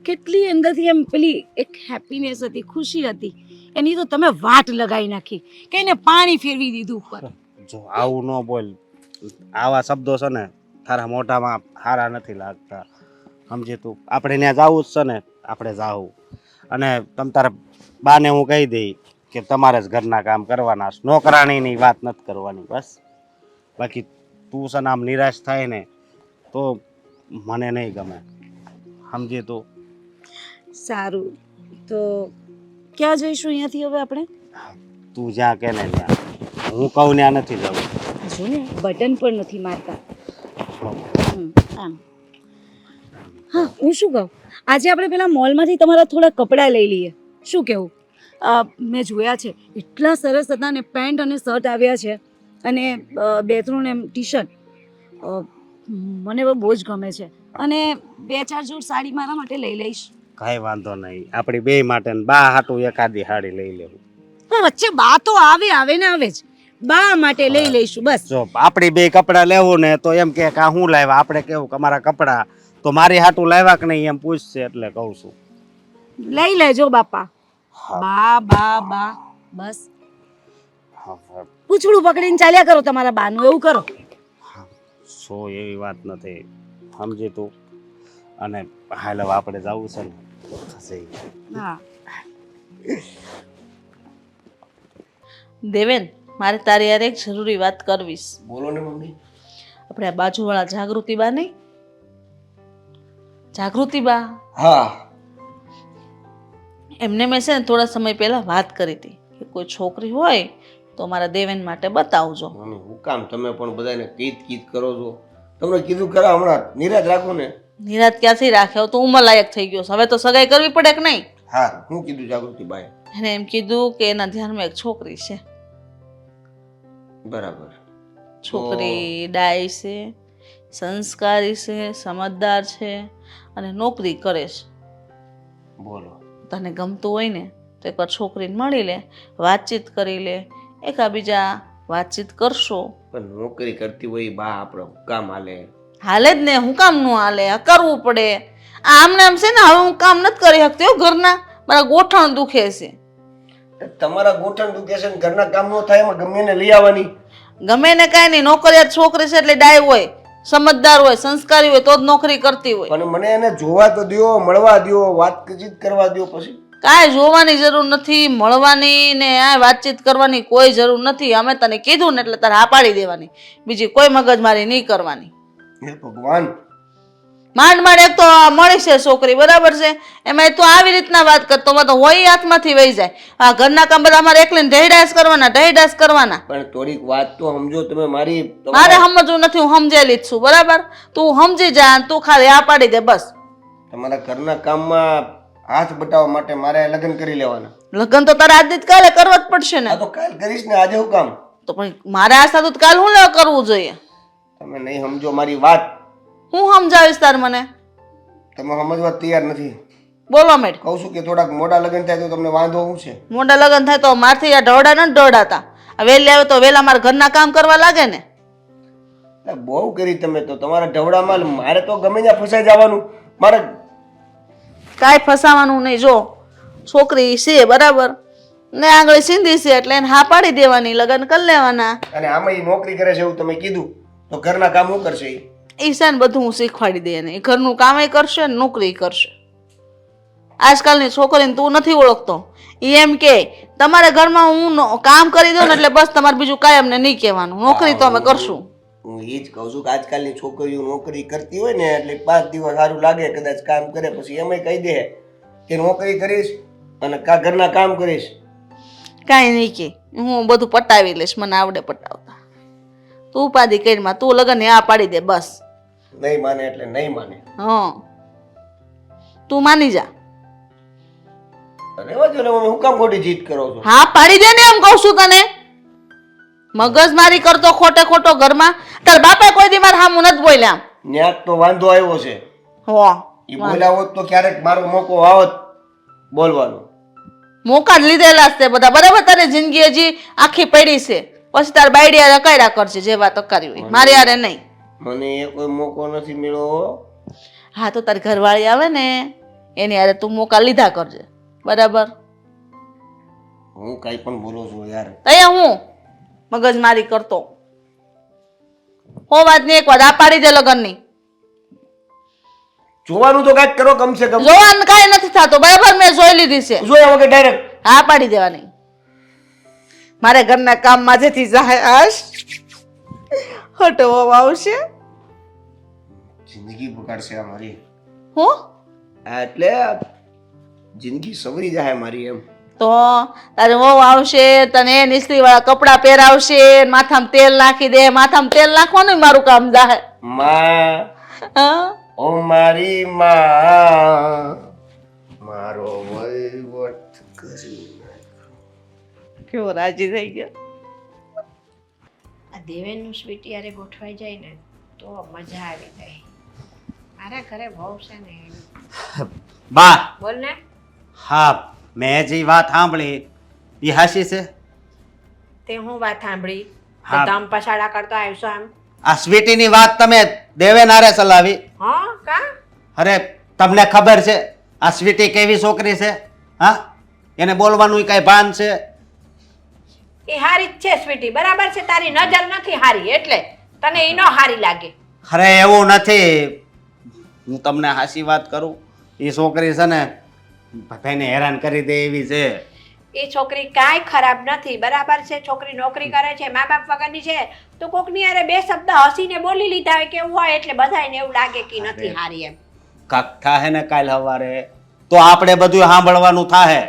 Speaker 3: કેટલી અંદરથી એમ પેલી એક હેપીનેસ હતી, ખુશી હતી, એની તો તમે વાટ લગાવી નાખી કે એને પાણી ફેરવી દીધું ઉપર.
Speaker 5: જો આવું ન બોલ, આવા શબ્દો છે ને તારા મોઢામાં સારા નથી લાગતા, સમજી તું. આપણે ત્યાં જવું જ છે ને, આપણે જાવું. અને તમ તારા બાને હું કહી દઈ કે તમારે જ ઘરના કામ કરવાના છે, નોકરાણીની વાત નથી કરવાની બસ. બાકી તું છે ને આમ નિરાશ થાય ને તો મને નહીં ગમે, સમજી તું.
Speaker 3: સારું, તો ક્યાં જઈશું અહીંયાથી હવે આપણે?
Speaker 5: તું જ્યાં કે ને ત્યાં, હું કહું ત્યાં નથી જવું.
Speaker 3: જો ને બટન પણ નથી મારતા. આમ હા, હું શું કહું, આજે આપણે પેલા મોલમાંથી તમારા થોડા કપડાં લઈ લઈએ, શું કહેવું? મેં જોયા છે, એટલા સરસ હતા ને, પેન્ટ અને શર્ટ આવ્યા છે, અને 2-3 એમ ટી શર્ટ. મને બહુ જ ગમે છે, અને 2-4 જોડ સાડી મારા માટે લઈ લઈશ.
Speaker 5: કાંઈ વાંધો નહીં, આપણી બે માટે ને બા હાટું એકાદી સાડી લઈ લેવું.
Speaker 3: પણ વચ્ચે બા તો આવે ને આવે જ, બા માટે લઈ લઈશું બસ.
Speaker 5: જો આપણી બે કપડાં લેવું ને તો એમ કે આ હું લાવ્યા, આપણે કેવું કે અમારા કપડાં તો મારી હાટું લાવ્યા કે નહીં એમ પૂછશે, એટલે કહું છું.
Speaker 3: લઈ લેજો બાપા. બા બા બા બસ પૂછડું પકડીને ચાલ્યા કરો તમારા બાનું, એવું કરો.
Speaker 5: સો એવી વાત નથી, સમજી તું. અને હાલ હવે આપણે જવું છે ને, ખસી.
Speaker 3: હા
Speaker 1: દેવેન, મારે તારી યાર એક જરૂરી વાત કરવી છે.
Speaker 2: બોલો ને મમ્મી.
Speaker 1: આપણે આ બાજુવાળા જાગૃતિ બા નહીં, જાગૃતિ બા,
Speaker 7: હા
Speaker 1: એમને મેં છે ને થોડા સમય પહેલા વાત કરી હતી કે કોઈ છોકરી હોય તો મારા દેવેન માટે બતાવજો.
Speaker 7: મમ્મી હું કામ તમે પણ બધાને કીટ કરો છો? તમને કીધું ખરા હમણાં નિરાશ રાખો ને.
Speaker 1: નિરાત ક્યાંથી રાખ્યો, તો ઉંમર લાયક થઈ ગયો છે, હવે તો સગાઈ કરવી પડે કે નહીં?
Speaker 7: હા, હું કીધું જાગૃતિ બાય?
Speaker 1: એને એમ કીધું કે એના ધ્યાનમાં એક છોકરી છે.
Speaker 7: બરાબર.
Speaker 1: છોકરી ડાય છે, સંસ્કારી છે, સમજદાર છે, અને નોકરી કરે છે.
Speaker 7: બોલો.
Speaker 1: તને ગમતું હોય ને તો એકવાર છોકરીને મળી લે, વાતચીત કરી લે, એકાબીજા વાતચીત કરશો.
Speaker 7: પણ નોકરી કરતી હોય બા આપણે કામ હાલે?
Speaker 1: હાલે જ ને, હું કામ નું હાલે? આ કરવું પડે. આમને આમ છે ને, હવે હું કામ નથી કરી શકતી હો ઘરના, મારા ગોઠણ દુખે છે.
Speaker 7: તમારા ગોઠણ દુખે છે ને ઘરના કામ ન થાય એમાં ગમે એને લઈ આવવાની?
Speaker 1: ગમે ને કાંઈ નહીં, નોકરિયાત છોકરી છે એટલે ડાય હોય, સમજદાર હોય, સંસ્કારી હોય તો જ નોકરી કરતી હોય.
Speaker 7: પણ મને એને જોવા તો દ્યો, મળવા દ્યો, વાતચીત કરવા દ્યો. પછી
Speaker 1: કાંઈ જોવાની જરૂર નથી, મળવાની ને આ વાતચીત કરવાની કોઈ જરૂર નથી. અમે તને કીધું ને એટલે તારે હા પાડી દેવાની, બીજી કોઈ મગજમારી નહીં કરવાની.
Speaker 7: હે ભગવાન,
Speaker 1: માંડ માંડ એક તો મળી છે છોકરી, બરાબર છે, એમાં તું આવી રીતના વાત કરતો તો હોય હાથમાંથી વહી જાય. આ ઘરના કામ બધા અમારે એકલીને ઢહેડાસ કરવાના.
Speaker 7: પણ થોડીક વાત તો સમજો તમે મારી.
Speaker 1: મારે સમજવું નથી, હું સમજેલી જ છું, બરાબર? તું સમજી જા, તું ખાલી આ પાડી દે બસ.
Speaker 7: તમારા ઘરના કામમાં હાથ બટાવવા માટે મારે લગ્ન કરી લેવાના?
Speaker 1: લગ્ન તો તારા આજ કાલે કરવા જ પડશે ને.
Speaker 7: આ તો કાલ કરીશ ને, આજે હું કામ?
Speaker 1: તો પણ મારે આ સાદું કાલ હું લેવા કરવું જોઈએ?
Speaker 7: તમે નહીં સમજો મારી વાત.
Speaker 1: હું સમજાવીશ તાર મને?
Speaker 7: તમે સમજવા તૈયાર નથી.
Speaker 1: બોલો મેડ.
Speaker 7: કહું છું કે થોડાક મોડા લગ્ન થાય તો તમને વાંધો શું છે?
Speaker 1: મોટા લગ્ન થાય તો મારથી આ ઢોડા નથી ઢોડાતા. આ વહેલી આવે તો વહેલા મારા ઘરના કામ કરવા લાગે ને.
Speaker 7: બહુ કરી તમે તો, તમારા ઢવડામાં મારે તો ગમે ત્યાં ફસાઈ જવાનું. મારે
Speaker 1: કાંઈ ફસાવાનું નહીં. જો છોકરી છે બરાબર ને, આગળ સિંધી છે એટલે એને હા પાડી દેવાની, લગ્ન કરી લેવાના.
Speaker 7: અને આમાં ઈ નોકરી કરે છે એવું તમે કીધું, તો ઘરના કામ શું કરશે ઈ?
Speaker 1: એ છે ને બધું હું શીખવાડી દે એને, એ ઘરનું કામે કરશે ને નોકરી કરશે. આજકાલની છોકરીને તું નથી ઓળખતો, એ એમ કે તમારા ઘરમાં હું કામ કરી દઉં ને એટલે બસ તમારે બીજું કાંઈ અમને નહીં કહેવાનું, નોકરી તો અમે કરશું.
Speaker 7: હું એ જ કહું છું કે આજકાલની છોકરીઓ નોકરી કરતી હોય ને એટલે 5 દિવસ સારું લાગે, કદાચ કામ કરે પછી એમ કહી દે કે નોકરી કરીશ અને ઘરના કામ કરીશ.
Speaker 1: કાંઈ નહીં કે, હું બધું પટાવી લઈશ, મને આવડે પટાવતા. તું ઉપાધિ કરીમાં, તું લગન આ પાડી દે બસ.
Speaker 7: નહીં માને એટલે નહીં માને.
Speaker 1: હા, તું માની જા.
Speaker 7: રહેવા દો ને મમ્મી, હું કામ ખોટી જીત કરો છો?
Speaker 1: હા પાડી દે ને, એમ કહું છું તને. મગજમારી કરતો ખોટે ખોટો ઘરમાં. તાર બાપે કોઈ દી મારા સામું નથી બોલ્યા.
Speaker 7: ન્યાક તો વાંધો આવ્યો છે.
Speaker 1: હો,
Speaker 7: એ બોલ્યા હોત તો ક્યારેક મારો મોકો આવત બોલવાનો.
Speaker 1: મોકા જ લીધેલા છે બધા, બરાબર? તારી જિંદગી હજી આખી પડી છે, પછી તાર બાયડિયા રકાયડા કરશે જે વાત અકારી હોય, મારી યારે નહીં.
Speaker 7: મને એ કોઈ મોકો નથી મળ્યો.
Speaker 1: હા તો તારી ઘરવાળી આવે ને એની હારે તું મોકા લીધા કરજે, બરાબર?
Speaker 7: હું કાંઈ પણ બોલું છું યાર.
Speaker 1: તૈયા હું મગજમારી કરતો હો વાત ની એક વાત આ પાડી દે લગ્નની.
Speaker 7: જોવાનું તો કાંઈક કરો કમસે કમ.
Speaker 1: જોવાનું કાંઈ નથી થતું, બરાબર? મેં જોઈ લીધી છે.
Speaker 7: જોયા વગર ડાયરેક્ટ
Speaker 1: હા પાડી દેવાની. મારે ઘરના કામમાં જેથી જાય આશ હટવો આવશે.
Speaker 7: જિંદગી બગાડશે આ મારી.
Speaker 1: હું
Speaker 7: આ એટલે જિંદગી સવરી જાય મારી એમ.
Speaker 1: તો તારે વહુ આવશે, તને નીસરી વાળા કપડા પહેરાવશે, માથામાં તેલ નાખી દે. માથામાં તેલ નાખવાનું મારું કામ જાહે.
Speaker 7: માં
Speaker 1: હા
Speaker 7: ઓ મારી માં મારો વહીવટ કરી.
Speaker 1: કેવો રાજી થઈ ગયો.
Speaker 4: આ દેવેનનું સ્વીટી યારે ગોઠવાઈ જાય ને તો મજા આવી જાય. મારા ઘરે બહુ છે ને.
Speaker 5: બા,
Speaker 4: બોલ ને.
Speaker 5: હા, મેં જે વાત સાંભળી એ હાસી છે?
Speaker 4: તે હું વાત સાંભળી?
Speaker 5: હા.
Speaker 4: ધમ પછાડા કરતો આવશો આમ?
Speaker 5: આ સ્વીટીની વાત તમે દેવેન હારે ચલાવી?
Speaker 4: હા કા?
Speaker 5: અરે તમને ખબર છે આ સ્વીટી કેવી છોકરી છે? હા, એને બોલવાનું કઈ ભાન છે?
Speaker 4: એ હારી જ છે સ્વીટી, બરાબર છે. તારી નજર નથી હારી એટલે તને ઈ નો હારી લાગે.
Speaker 5: અરે એવું નથી, હું તમને હાસી વાત કરું, એ છોકરી છે ને ભાઈને હેરાન કરી દે એવી છે.
Speaker 4: એ છોકરી કાંઈ ખરાબ નથી, બરાબર છે. છોકરી નોકરી કરે છે, મા બાપ વગરની છે, તો કોકની હારે બે શબ્દ હસીને બોલી લીધા હોય કેવું હોય એટલે બધાયને એવું લાગે કે ઈ નથી હારી એમ.
Speaker 5: કાક થાહે ને કાલ સવારે તો આપણે બધું સાંભળવાનું થાહે.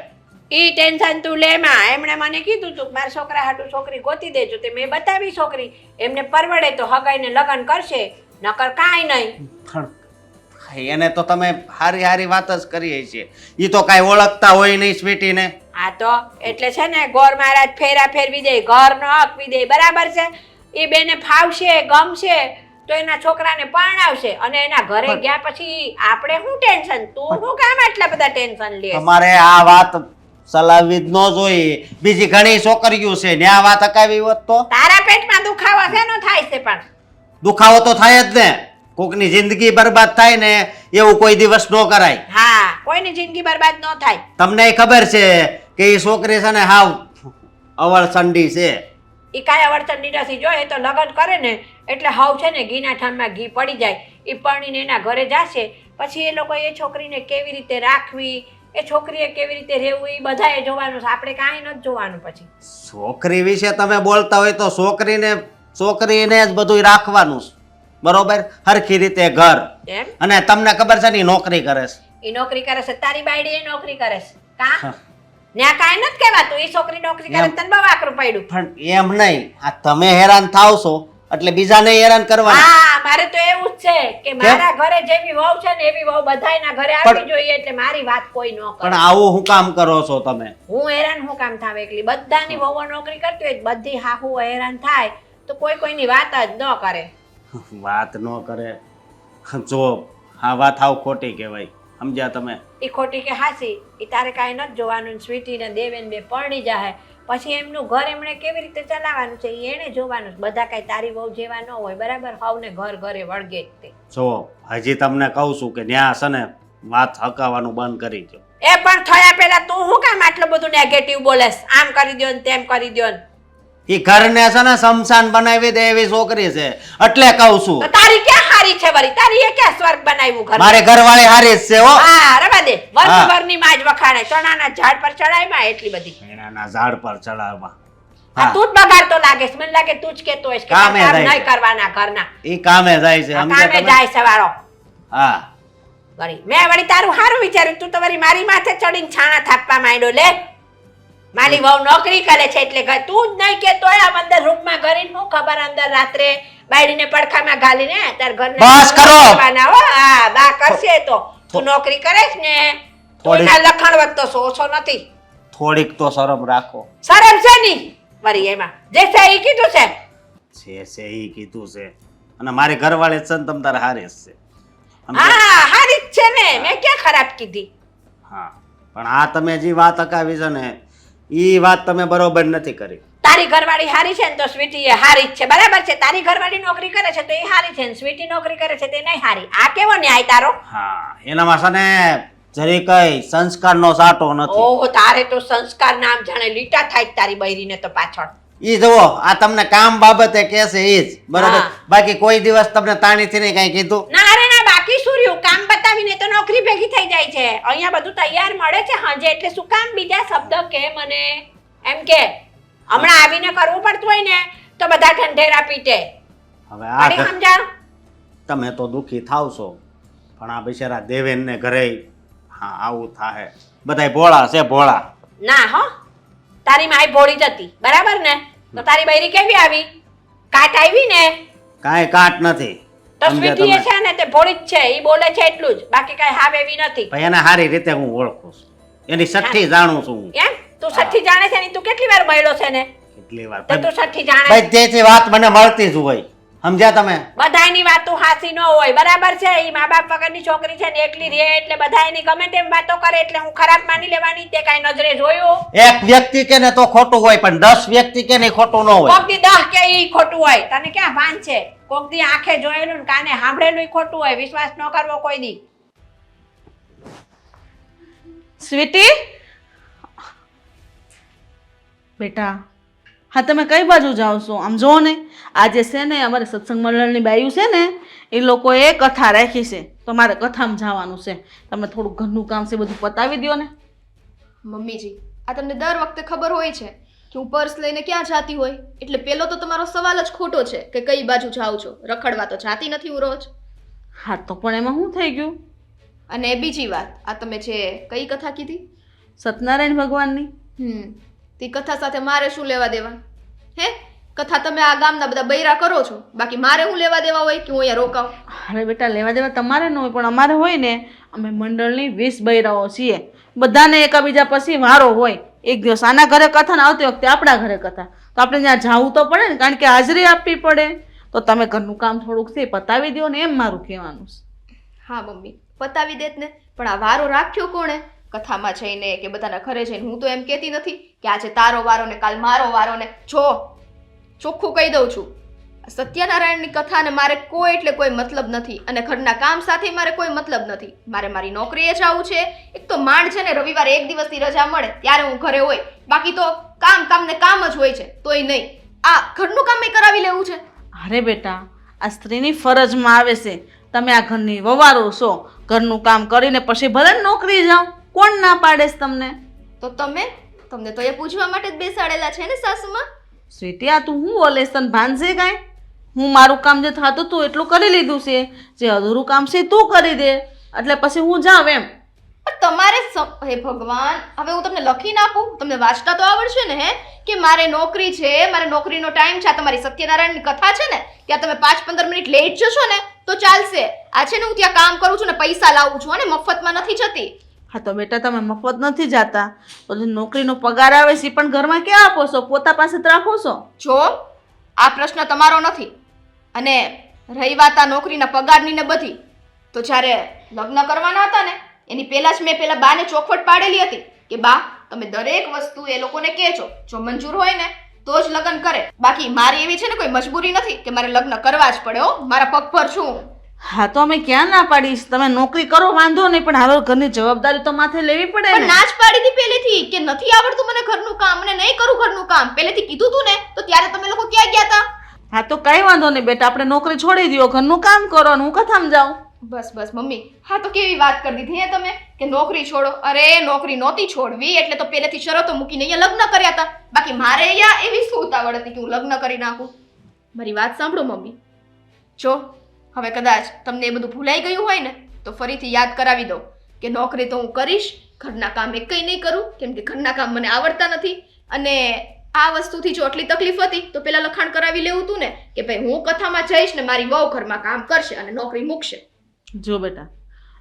Speaker 4: ઈ ટેન્શન તું લે માં. એમણે મને કીધું તું કે મારા છોકરા હાટુ છોકરી ગોતી દેજો, તે મેં બતાવી છોકરી. એમને પરવડે તો હગાઈને લગ્ન કરશે, નકર કાંઈ નહીં.
Speaker 5: પણ એને તો તમે હારી હારી વાત જ કરીએ છીએ, એ તો કાંઈ ઓળખતા હોય નહીં સ્વીટીને.
Speaker 4: આ તો એટલે છે ને ગોર મહારાજ ફેરા ફેરવી દે, ઘર ન હકવી દે, બરાબર છે. એ બેને ફાવશે, ગમશે તો એના છોકરાને પરણાવશે અને એના ઘરે ગયા પછી આપણે શું ટેન્શન? તું શું કામ આટલા બધા ટેન્શન લે?
Speaker 5: તમારે આ વાત ચલાવવી જ ન જોઈએ. બીજી ઘણી છોકરીઓ છે ને આ વાત અકાવી હોત તો
Speaker 4: તારા પેટમાં દુખાવો શેનો થાય છે? પણ
Speaker 5: દુખાવો તો થાય જ ને. કોકની જિંદગી બરબાદ થાય ને એવું કોઈ દિવસ ન કરાય.
Speaker 4: હા, કોઈની જિંદગી બરબાદ ન થાય.
Speaker 5: તમને ખબર છે કે એ છોકરી છે ને હાવ અવળ સંડી છે.
Speaker 4: એ કાંઈ અવળચંડી નથી. જો એ તો લગ્ન કરે ને એટલે હાવ છે ને ઘીના ઠામમાં ઘી પડી જાય. એ પરણીને એના ઘરે જશે પછી એ લોકો એ છોકરીને કેવી રીતે રાખવી, એ છોકરીએ કેવી રીતે રહેવું, એ બધાએ જોવાનું છે. આપણે કાંઈ નથી જોવાનું. પછી
Speaker 5: છોકરી વિશે તમે બોલતા હોય તો છોકરીને જ બધું રાખવાનું છે, બરોબર? હરખી રીતે ઘર.
Speaker 4: એમ
Speaker 5: અને તમને ખબર છે ને ઈ નોકરી કરે છે.
Speaker 4: એ નોકરી કરે છે, તારી બાયડી એ નોકરી કરે છે કા? ન્યા કાંઈ નથી કહેવાતું. એ છોકરી નોકરી કરે તને બહુ આકરું પડ્યું.
Speaker 5: પણ એમ નહીં, આ તમે હેરાન થાવ છો એટલે બીજાને હેરાન કરવાના.
Speaker 4: હા, મારે તો એવું જ છે કે મારા ઘરે જેવી વહુ છે ને એવી વહુ બધાયના ઘરે આવવી જોઈએ, એટલે મારી વાત કોઈ ન કરે.
Speaker 5: પણ આવું શું કામ કરો છો તમે?
Speaker 4: હું હેરાન હું કામ થાવ એકલી? બધાની વહુઓ નોકરી કરતી હોય, બધી હાહુ હેરાન થાય તો કોઈ કોઈની વાત જ ન કરે.
Speaker 5: વાત ન કરે જો આ વાત હાવ ખોટી કહેવાય, સમજ્યા તમે?
Speaker 4: એ ખોટી કે હાસી એ તારે કાંઈ નથી જોવાનું. સ્વીટી ને દેવેન બે પરણી જાય પછી એમનું ઘર એમણે કેવી રીતે ચલાવવાનું છે એ એને જોવાનું. બધા કાંઈ તારી વહુ જેવા ન હોય, બરાબર? હવને ઘર ઘરે વળગે જ તે.
Speaker 5: જો હજી તમને કહું છું કે ન્યા છે ને વાત હકાવાનું બંધ કરી દો.
Speaker 4: એ પણ થયા પહેલા તું શું કામ આટલું બધું નેગેટિવ બોલેસ? આમ કરી દ્યો ને તેમ કરી દ્યો ને.
Speaker 5: એ ઘરને છે ને શમશાન બનાવી દે એવી છોકરી છે એટલે કહું છું.
Speaker 4: તો તારી ક્યાં હારી છે વળી? તારી એ ક્યાં સ્વર્ગ બનાવ્યું ઘર?
Speaker 5: મારે ઘરવાળી હારી જ છે હો.
Speaker 4: હા, રવા દે.
Speaker 5: હા.
Speaker 4: વરની માં જ વખાણે. ચણાના ઝાડ પર ચડાયમાં એટલી બધી.
Speaker 5: એનાના ઝાડ પર ચડાવવા.
Speaker 4: આ તું જ બગાડતો લાગે છે. મને લાગે તું જ કહેતો હોઈશ કે
Speaker 5: કામે
Speaker 4: કામ
Speaker 5: જાય
Speaker 4: નહીં
Speaker 5: છે.
Speaker 4: કરવાના ઘરના.
Speaker 5: એ કામે જાય છે,
Speaker 4: આ
Speaker 5: સમજ્યા
Speaker 4: કામે
Speaker 5: તમે?
Speaker 4: જાય છે વાળો.
Speaker 5: હા,
Speaker 4: વળી મેં વળી તારું સારું વિચાર્યું. તું તો વળી મારી માથે ચડીને છાણા થાપવા માંડ્યો. લે, મારી વહુ નોકરી કરે છે એટલે તું જ નહીં કેતો હોય આમ અંદર રૂમમાં ઘરીને શું ખબર અંદર રાત્રે બાયડીને પડખામાં ઘાલીને તાર ઘરને
Speaker 5: બસ કરો.
Speaker 4: કરવાના હો. હા, બા કરશે તો. તું નોકરી કરે છે ને તો
Speaker 5: થોડી-
Speaker 4: એના લખણ વખતો ઓછો નથી.
Speaker 5: થોડીક તો શરમ રાખો.
Speaker 4: શરમ છે ની વળી એમાં જે છે એ કીધું છે.
Speaker 5: છે એ કીધું છે અને મારી ઘરવાળી છે ને તમ તારે હારી જ છે, સમજ્યા?
Speaker 4: હા, હારી જ છે ને. મેં ક્યાં ખરાબ કીધી?
Speaker 5: હા, પણ આ તમે જે વાત અકાવી છે ને એ વાત તમે બરોબર નથી કરી.
Speaker 4: તારી ઘરવાળી હારી છે ને તો સ્વીટી એ હારી જ છે, બરાબર છે? તારી ઘરવાળી નોકરી કરે છે તો એ હારી છે ને સ્વીટી નોકરી કરે છે તે નહીં હારી. આ કેવો ન્યાય તારો?
Speaker 5: હા એનામાં છે ને જરી કઈ સંસ્કારનો સાટો નથી.
Speaker 4: ઓહો, તારે તો સંસ્કાર નામ જાણે લીટા થાય જ તારી બૈરીને તો પાછળ.
Speaker 5: ઈ જુઓ આ તમને કામ બાબતે કહેશે ઈ જ બરાબર.
Speaker 4: હા.
Speaker 5: બાકી કોઈ દિવસ તમને તાણીથી નહીં કઈ કીધું?
Speaker 4: ના અરે ના, બાકી શું રહ્યું? કામ બતાવીને તો નોકરી ભેગી થઈ જાય છે. અહીંયા બધું તૈયાર મળે છે હાંજે, એટલે શું કામ બીજા શબ્દ કે મને એમ કે હમણાં આવીને કરવું પડતું હોય ને તો બધા ઠંઢેરા પીટે.
Speaker 5: હવે આ
Speaker 4: પડી સમજાણ?
Speaker 5: તમે તો દુખી થાવ છો પણ આ બિચારા દેવેનને ઘરે હા આવું થાહે. બધાય ભોળા છે ભોળા.
Speaker 4: ના હો, તારી માય ભોળી જતી, બરાબર ને? તો તારી બૈરી કેવી આવી? કાટ આવી ને?
Speaker 5: કાંઈ કાટ નથી.
Speaker 4: તો
Speaker 5: સમજ્યા
Speaker 4: સ્વીટી
Speaker 5: તમે?
Speaker 4: છે ને તે ભોળી જ છે, ઈ બોલે છે એટલું જ, બાકી કઈ હાવ એવી નથી.
Speaker 5: ભાઈ એને સારી રીતે હું ઓળખું છું, એની સઠ્ઠી જાણું છું હું.
Speaker 4: એમ તું સઠ્ઠી જાણે છે ને? તું કેટલી વાર મળ્યો છે ને?
Speaker 5: કેટલી વાર
Speaker 4: તો તું સઠ્ઠી જાણે?
Speaker 5: બધેથી વાત મને મળતી જ હોય, સમજ્યા તમે?
Speaker 4: બધાયની વાતો હાસી ન હોય, બરાબર છે? ઈ મા બાપ વગરની છોકરી છે ને એકલી રહે એટલે બધાયની ગમે તેમ વાતો કરે એટલે હું ખરાબ માની લેવાની? તે કાંઈ નજરે જોયું?
Speaker 5: એક વ્યક્તિ કે ને તો ખોટું હોય પણ 10 વ્યક્તિ કે ને ખોટું ન હોય.
Speaker 4: કોક દી 10 કે ઈ ખોટું હોય, તને ક્યાં ભાન છે? કોક દી આંખે જોયેલું ને કાને સાંભળેલું ખોટું હોય, વિશ્વાસ ન કરવો કોઈ દી.
Speaker 1: સ્વીટી બેટા, હા તમે કઈ બાજુ જાઓ છો? આમ જો ને, આજે છે ને અમારે સત્સંગ મંડળની બાયું છે ને એ લોકોએ કથા રાખી છે તો મારે કથામાં જવાનું છે. તમે થોડું ઘરનું કામ છે બધું પતાવી દો ને.
Speaker 6: મમ્મીજી, આ તમને દર વખતે ખબર હોય છે કે હું પર્સ લઈને ક્યાં જાતી હોય, એટલે પેલો તો તમારો સવાલ જ ખોટો છે કે કઈ બાજુ જાઉં છો. રખડવા તો જાતી નથી હું રોજ.
Speaker 1: હા તો પણ એમાં શું થઈ ગયું?
Speaker 6: અને બીજી વાત, આ તમે જે કઈ કથા કીધી?
Speaker 1: સત્યનારાયણ ભગવાનની.
Speaker 6: તે કથા સાથે મારે શું લેવા દેવા? હે, કથા તમે આ ગામના બધા બૈરા કરો છો, બાકી મારે શું લેવા દેવા હોય કે હું અહીંયા રોકાવ?
Speaker 1: અરે બેટા, લેવા દેવા તમારે ન હોય પણ અમારે હોય ને. અમે મંડળની 20 બૈરાઓ છીએ, બધાને એકબીજા પછી વારો હોય. એક દિવસ આના ઘરે કથા ને આવતી વખતે આપણા ઘરે કથા, તો આપણે ત્યાં જવું તો પડે ને, કારણ કે હાજરી આપવી પડે. તો તમે ઘરનું કામ થોડુંક છે પતાવી દો ને, એમ મારું કહેવાનું છે.
Speaker 6: હા મમ્મી, પતાવી દેત ને, પણ આ વારો રાખ્યો કોણે? કથામાં જઈને કે બધાના ઘરે જઈને? હું તો એમ કહેતી નથી કે આજે તારો વારો ને કાલ મારો વારો ને. જો ચોખ્ખું કહી દઉં છું, સત્યનારાયણની કથાને મારે કોઈ એટલે કોઈ મતલબ નથી, અને ઘરના કામ સાથે મારે કોઈ મતલબ નથી. મારે મારી નોકરીએ જવું છે. એક તો માંડ છે ને રવિવારે એક દિવસની રજા મળે ત્યારે હું ઘરે હોય, બાકી તો કામ ને કામ જ હોય છે. તોય નહીં, આ ઘરનું કામ કરાવી લેવું છે.
Speaker 1: અરે બેટા, આ સ્ત્રીની ફરજમાં આવે છે. તમે આ ઘરની વવારો છો, ઘરનું કામ કરીને પછી ભલે ને નોકરી જાઓ, કોણ ના પાડે છે તમને?
Speaker 6: તો તમને તો એ પૂછવા માટે જ બેસાડેલા છે ને સાસુમાં.
Speaker 1: સ્વીટી, આ તું હું બોલે તને ભાન છે કાંઈ? હું મારું કામ જે થતું તું એટલું કરી લીધું છે, જે અધૂરું કામ છે તું કરી દે એટલે પછી હું જાઉં એમ.
Speaker 6: પણ તમારે હે ભગવાન, હવે હું તમને લખીને આપું? તમને વાંચતા તો આવડશે ને? હે કે મારે નોકરી છે, મારે નોકરીનો ટાઈમ છે, આ તમારી સત્યનારાયણની કથા છે ને ત્યાં તમે 5-15 મિનિટ લેટ જશો ને તો ચાલશે. આ છે ને હું ત્યાં કામ કરું છું ને પૈસા લાવું છું અને મફતમાં નથી જતી.
Speaker 1: હા તો બેટા, તમે મફત નથી જાતા તો જે નોકરીનો પગાર આવે છે એ પણ ઘરમાં ક્યાં આપો છો? પોતા પાસે જ રાખો છો?
Speaker 6: જો આ પ્રશ્ન તમારો નથી. અને રહી વાત આ નોકરીના પગારની ને બધી, તો જ્યારે લગ્ન કરવાના હતા ને એની પહેલા જ મેં પેલા બાને ચોખવટ પાડેલી હતી કે બા તમે દરેક વસ્તુ એ લોકોને કહેજો, જો મંજૂર હોય ને તો જ લગ્ન કરે. બાકી મારી એવી છે ને કોઈ મજબૂરી નથી કે મારે લગ્ન કરવા જ પડે. હો, મારા પગ પર છું.
Speaker 1: હા તો અમે ક્યાં ના પાડીશ? તમે નોકરી કરો વાંધો નહીં, પણ હાલો ઘરની જવાબદારી તો માથે લેવી પડે
Speaker 6: પણ
Speaker 1: ને.
Speaker 6: ના જ પાડી હતી પહેલેથી કે નથી આવડતું મને ઘરનું કામ, મને નહીં કરું ઘરનું કામ. પહેલેથી કીધું તું ને, તો ત્યારે તમે લોકો ક્યાં ગયા હતા?
Speaker 1: હા તો કઈ વાંધો નહીં બેટા, આપણે નોકરી છોડી દો, ઘરનું કામ કરો અને હું કથામાં જાઉં.
Speaker 6: બસ મમ્મી, હા તો કેવી વાત કરી દીધી હે તમે કે નોકરી છોડો. અરે નોકરી નહોતી છોડવી, એટલે તો પહેલેથી શરતો મૂકીને અહીંયા લગ્ન કર્યા હતા. બાકી મારે અહીંયા એવી શું ઉતાવળ હતી કે હું લગ્ન કરી નાખું? મારી વાત સાંભળો મમ્મી, જો હવે કદાચ તમને એ બધું ભૂલાઈ ગયું હોય ને તો ફરીથી યાદ કરાવી દઉં કે નોકરી તો હું કરીશ, ઘરના કામ એક કંઈ નહીં કરું, કેમ કે ઘરના કામ મને આવડતા નથી. અને આ વસ્તુથી જો આટલી તકલીફ હતી તો પેલા લખાણ કરાવી લેવું હતું ને કે ભાઈ હું કથામાં જઈશ ને મારી વહુ ઘરમાં કામ કરશે અને નોકરી મૂકશે.
Speaker 1: જો બેટા,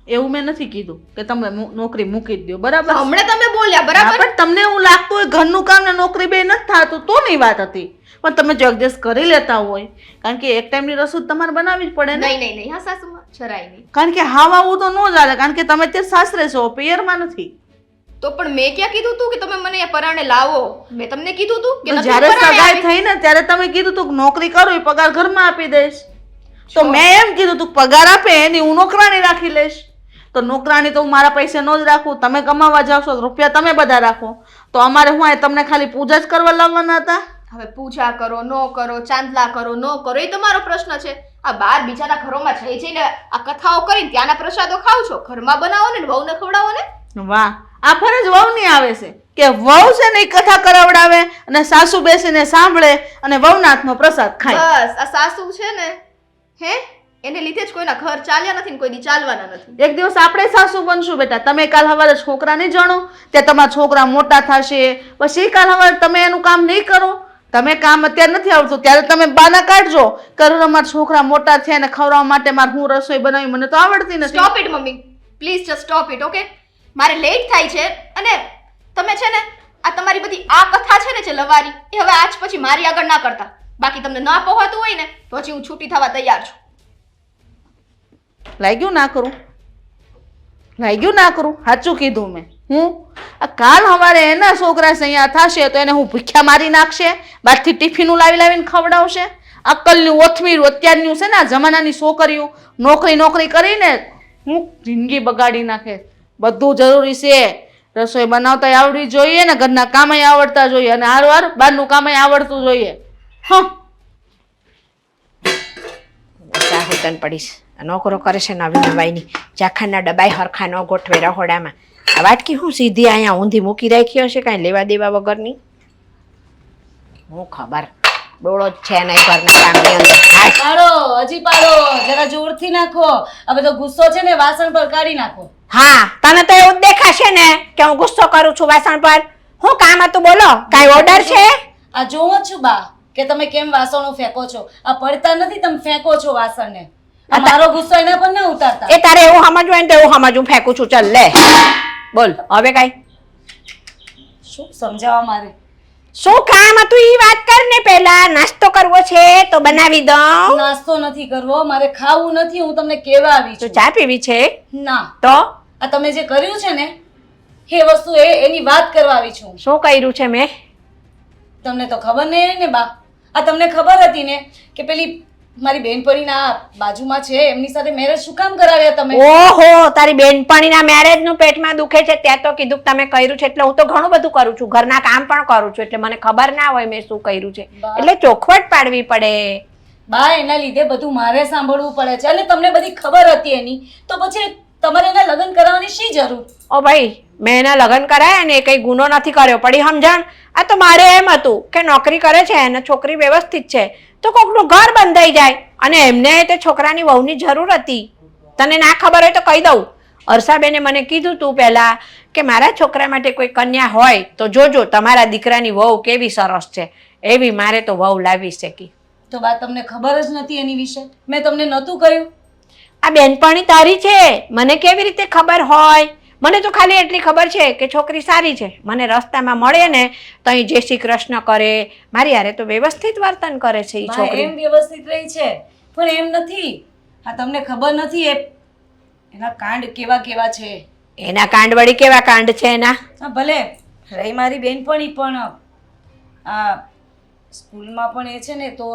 Speaker 1: એવું મેં નથી કીધું કે તમે નોકરી મૂકી જ દો, બરાબર?
Speaker 6: હમણાં તમે બોલ્યા
Speaker 1: હા,
Speaker 6: બરાબર,
Speaker 1: પણ તમને એવું લાગતું હોય ઘરનું કામ ને નોકરી બે નથી થતું તો નહીં વાત હતી. પણ તમે જો એડજસ્ટ કરી લેતા હોય, કારણ કે એક ટાઈમની રસોઈ તમારે બનાવવી જ પડે ને.
Speaker 6: નહીં હા સાસુમાં, જરાય નહીં.
Speaker 1: કારણ કે હાવ આવું તો ન ચાલે, કારણ કે તમે તે સાસરે છો, પિયરમાં નથી.
Speaker 6: તો પણ મેં ક્યાં કીધું તું કે તમે મને અહીંયા પરાણે લાવો? મેં તમને કીધું તું કે
Speaker 1: તો
Speaker 6: નથી
Speaker 1: જ્યારે
Speaker 6: હું પરાણે
Speaker 1: સગાઈ
Speaker 6: આવી?
Speaker 1: થઈ ને ત્યારે તમે કીધું તું કે નોકરી કરું એ પગાર ઘરમાં આપી દઈશ. તો મેં એમ કીધું તું કે પગાર આપે એની હું નોકરાણી રાખી લઈશ. તો નોકરાણી તો હું મારા પૈસે ન જ રાખું. તમે કમાવા જાવ છો તો રૂપિયા તમે બધા રાખો. તો અમારે હું આ તમને ખાલી પૂજા જ કરવા લાવવાના હતા?
Speaker 6: હવે પૂજા કરો ન કરો, ચાંદલા કરો ન કરો, એ તમારો પ્રશ્ન છે. આ બાર બીજાના ઘરોમાં જઈ જઈને આ કથાઓ કરીને ત્યાંના પ્રસાદો ખાવ છો, ઘરમાં બનાવો ને વહુને ખવડાવો ને.
Speaker 1: વાહ, આ ફરજ વહુની આવે છે કે વહુ છે ને એ કથા કરાવડાવે અને સાસુ બેસીને સાંભળે અને વહુના હાથનો પ્રસાદ ખાય.
Speaker 6: બસ આ સાસુ છે ને, હે, એને લીધે જ કોઈના ઘર ચાલ્યા નથી ને કોઈ દી ચાલવાના નથી.
Speaker 1: એક દિવસ આપણે સાસુ બનશું બેટા. તમે કાલ સવારે છોકરાને જાણો ત્યાં તમારા છોકરા મોટા થશે, પછી કાલ સવારે તમે એનું કામ નહીં કરો. તમે કામ અત્યારે નથી આવતું ત્યારે તમે બાના કાઢજો કે અમારા છોકરા મોટા થયા ને ખવડાવવા માટે મારે હું રસોઈ બનાવી મને તો આવડતી નથી.
Speaker 6: Stop it mummy, please just stop it. Okay, મારે લેટ થાય છે અને તમે છે ને આ તમારી બધી આ કથા છે ને જે લવારી એ હવે આજ પછી મારી આગળ ના કરતા. બાકી તમને ના પહોંચતું હોય ને તો પછી હું છૂટી થવા તૈયાર છું.
Speaker 1: લાગ્યું ના કરું, લાગ્યું ના કરું. સાચું કીધું મેં. હું આ કાલ સવારે એના છોકરા છે અહીંયા થશે તો એને હું ભૂખ્યા મારી નાખશે, બહારથી ટિફિનું લાવીને ખવડાવશે. અક્કલની ઓથમીરું અત્યારનું છે ને આ જમાનાની છોકરીઓ નોકરી કરીને હું જિંદગી બગાડી નાખે. બધું જરૂરી છે. રસોઈ બનાવતા આવડવી જોઈએ ને ઘરના કામય આવડતા જોઈએ અને હારવાર બહારનું કામય આવડતું જોઈએ. હા,
Speaker 4: ચાહુતન પડીશ. નોકરો કરે છે નવી નવાઈની. ચાખાના ડબ્બાઈ હરખા ન ગોઠવે રહોડામાં. આ વાટકી હું સીધી અહીંયા ઊંધી મૂકી રાખી હશે કાંઈ લેવા દેવા વગરની. હું ખબર ડોળો જ છે નહીં ઘરના કામની અંદર. હાશ.
Speaker 3: પાડો, હજી પાડો, જરા જોરથી નાખો. આ બધો ગુસ્સો છે ને વાસણ પર કાઢી નાખો.
Speaker 4: હા, તને તો એવું જ દેખાશે ને કે હું ગુસ્સો કરું છું વાસણ પર. હું કામ હતું બોલો? કાંઈ ઓર્ડર છે?
Speaker 3: આ જોવો જ છું બા કે તમે કેમ વાસણો ફેંકો છો. આ પડતા નથી, તમે ફેંકો છો વાસણને. આ મારો ગુસ્સો એના પર ના ઉતારતા.
Speaker 4: એ તારે એવું સમજવું હોય ને તો એવું સમજવું. ફેંકું છું, ચાલ લે બોલ હવે કાંઈ.
Speaker 3: શું સમજાવવા મારે?
Speaker 4: શું કામ હતું ઈ વાત કર ને પહેલા. નાસ્તો કરવો છે તો બનાવી દઉં.
Speaker 3: નાસ્તો નથી કરવો, મારે ખાવું નથી. હું તમને કેવા આવી
Speaker 4: તો
Speaker 3: છું.
Speaker 4: ચા પીવી છે?
Speaker 3: ના,
Speaker 4: તો
Speaker 3: આ તમે જે કર્યું છે ને એ વસ્તુ એની વાત કરવા આવી છું.
Speaker 4: શું કર્યું છે મેં?
Speaker 3: તમને તો ખબર નહીં ને બા. આ તમને ખબર હતી ને કે પેલી મારી બેનપણીના બાજુમાં છે એમની સાથે મેરેજ શું કામ કરાવ્યા તમે?
Speaker 4: ઓહો, તારી બેનપણીના મેરેજ નું પેટમાં દુખે છે ત્યાં તો કીધું કે તમે કર્યું છે. એટલે હું તો ઘણું બધું કરું છું, ઘરના કામ પણ કરું છું, એટલે મને ખબર ના હોય મેં શું કર્યું છે. એટલે ચોખવટ પાડવી પડે.
Speaker 3: બા એના લીધે બધું મારે સાંભળવું પડે છે અને તમને બધી ખબર હતી એની, તો પછી તમારે એના લગ્ન કરાવવાની શી જરૂર?
Speaker 4: ઓ ભાઈ, મેં એના લગ્ન કરાયા ને એ કઈ ગુનો નથી કર્યો, પડી સમજણ? આ તો મારે એમ હતું કે નોકરી કરે છે અને છોકરી વ્યવસ્થિત છે તો કોકનું ઘર બંધાઈ જાય અને એમને તે છોકરાની વહુની જરૂર હતી. તને ના ખબર હોય તો કહી દઉં. અરસાબેને મને કીધું તું પહેલા કે મારા છોકરા માટે કોઈ કન્યા હોય તો જોજો, તમારા દીકરાની વહુ કેવી સરસ છે એવી મારે તો વહુ લાવી છે.
Speaker 3: તો બા તમને ખબર જ નથી એની વિશે? મેં તમને નહોતું કહ્યું?
Speaker 4: આ બેનપણી તારી છે, મને કેવી રીતે ખબર હોય? મને તો ખાલી એટલી ખબર છે કે છોકરી સારી છે. મને રસ્તામાં મળે ને તો અહીં જય શ્રી કૃષ્ણ કરે, મારી હારે તો વ્યવસ્થિત વર્તન કરે છે એ
Speaker 3: બા
Speaker 4: છોકરી.
Speaker 3: એમ વ્યવસ્થિત રહી છે પણ એમ નથી. આ તમને ખબર નથી એના કાંડ કેવા કેવા છે.
Speaker 4: એના કાંડ વળી કેવા કાંડ છે એના?
Speaker 3: હા ભલે રહી મારી બેનપણી, પણ આ સ્કૂલમાં પણ એ છે ને તો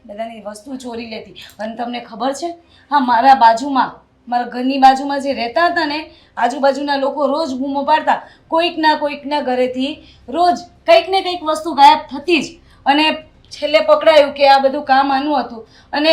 Speaker 3: બધાની વસ્તુ ચોરી લેતી. અને તમને ખબર છે, હા મારા બાજુમાં, મારા ઘરની બાજુમાં જે રહેતા હતા ને આજુબાજુના લોકો રોજ બૂમો પાડતા, કોઈકના ઘરેથી રોજ કંઈક ને કંઈક વસ્તુ ગાયબ થતી જ. અને છેલ્લે પકડાયું કે આ બધું કામ આનું હતું. અને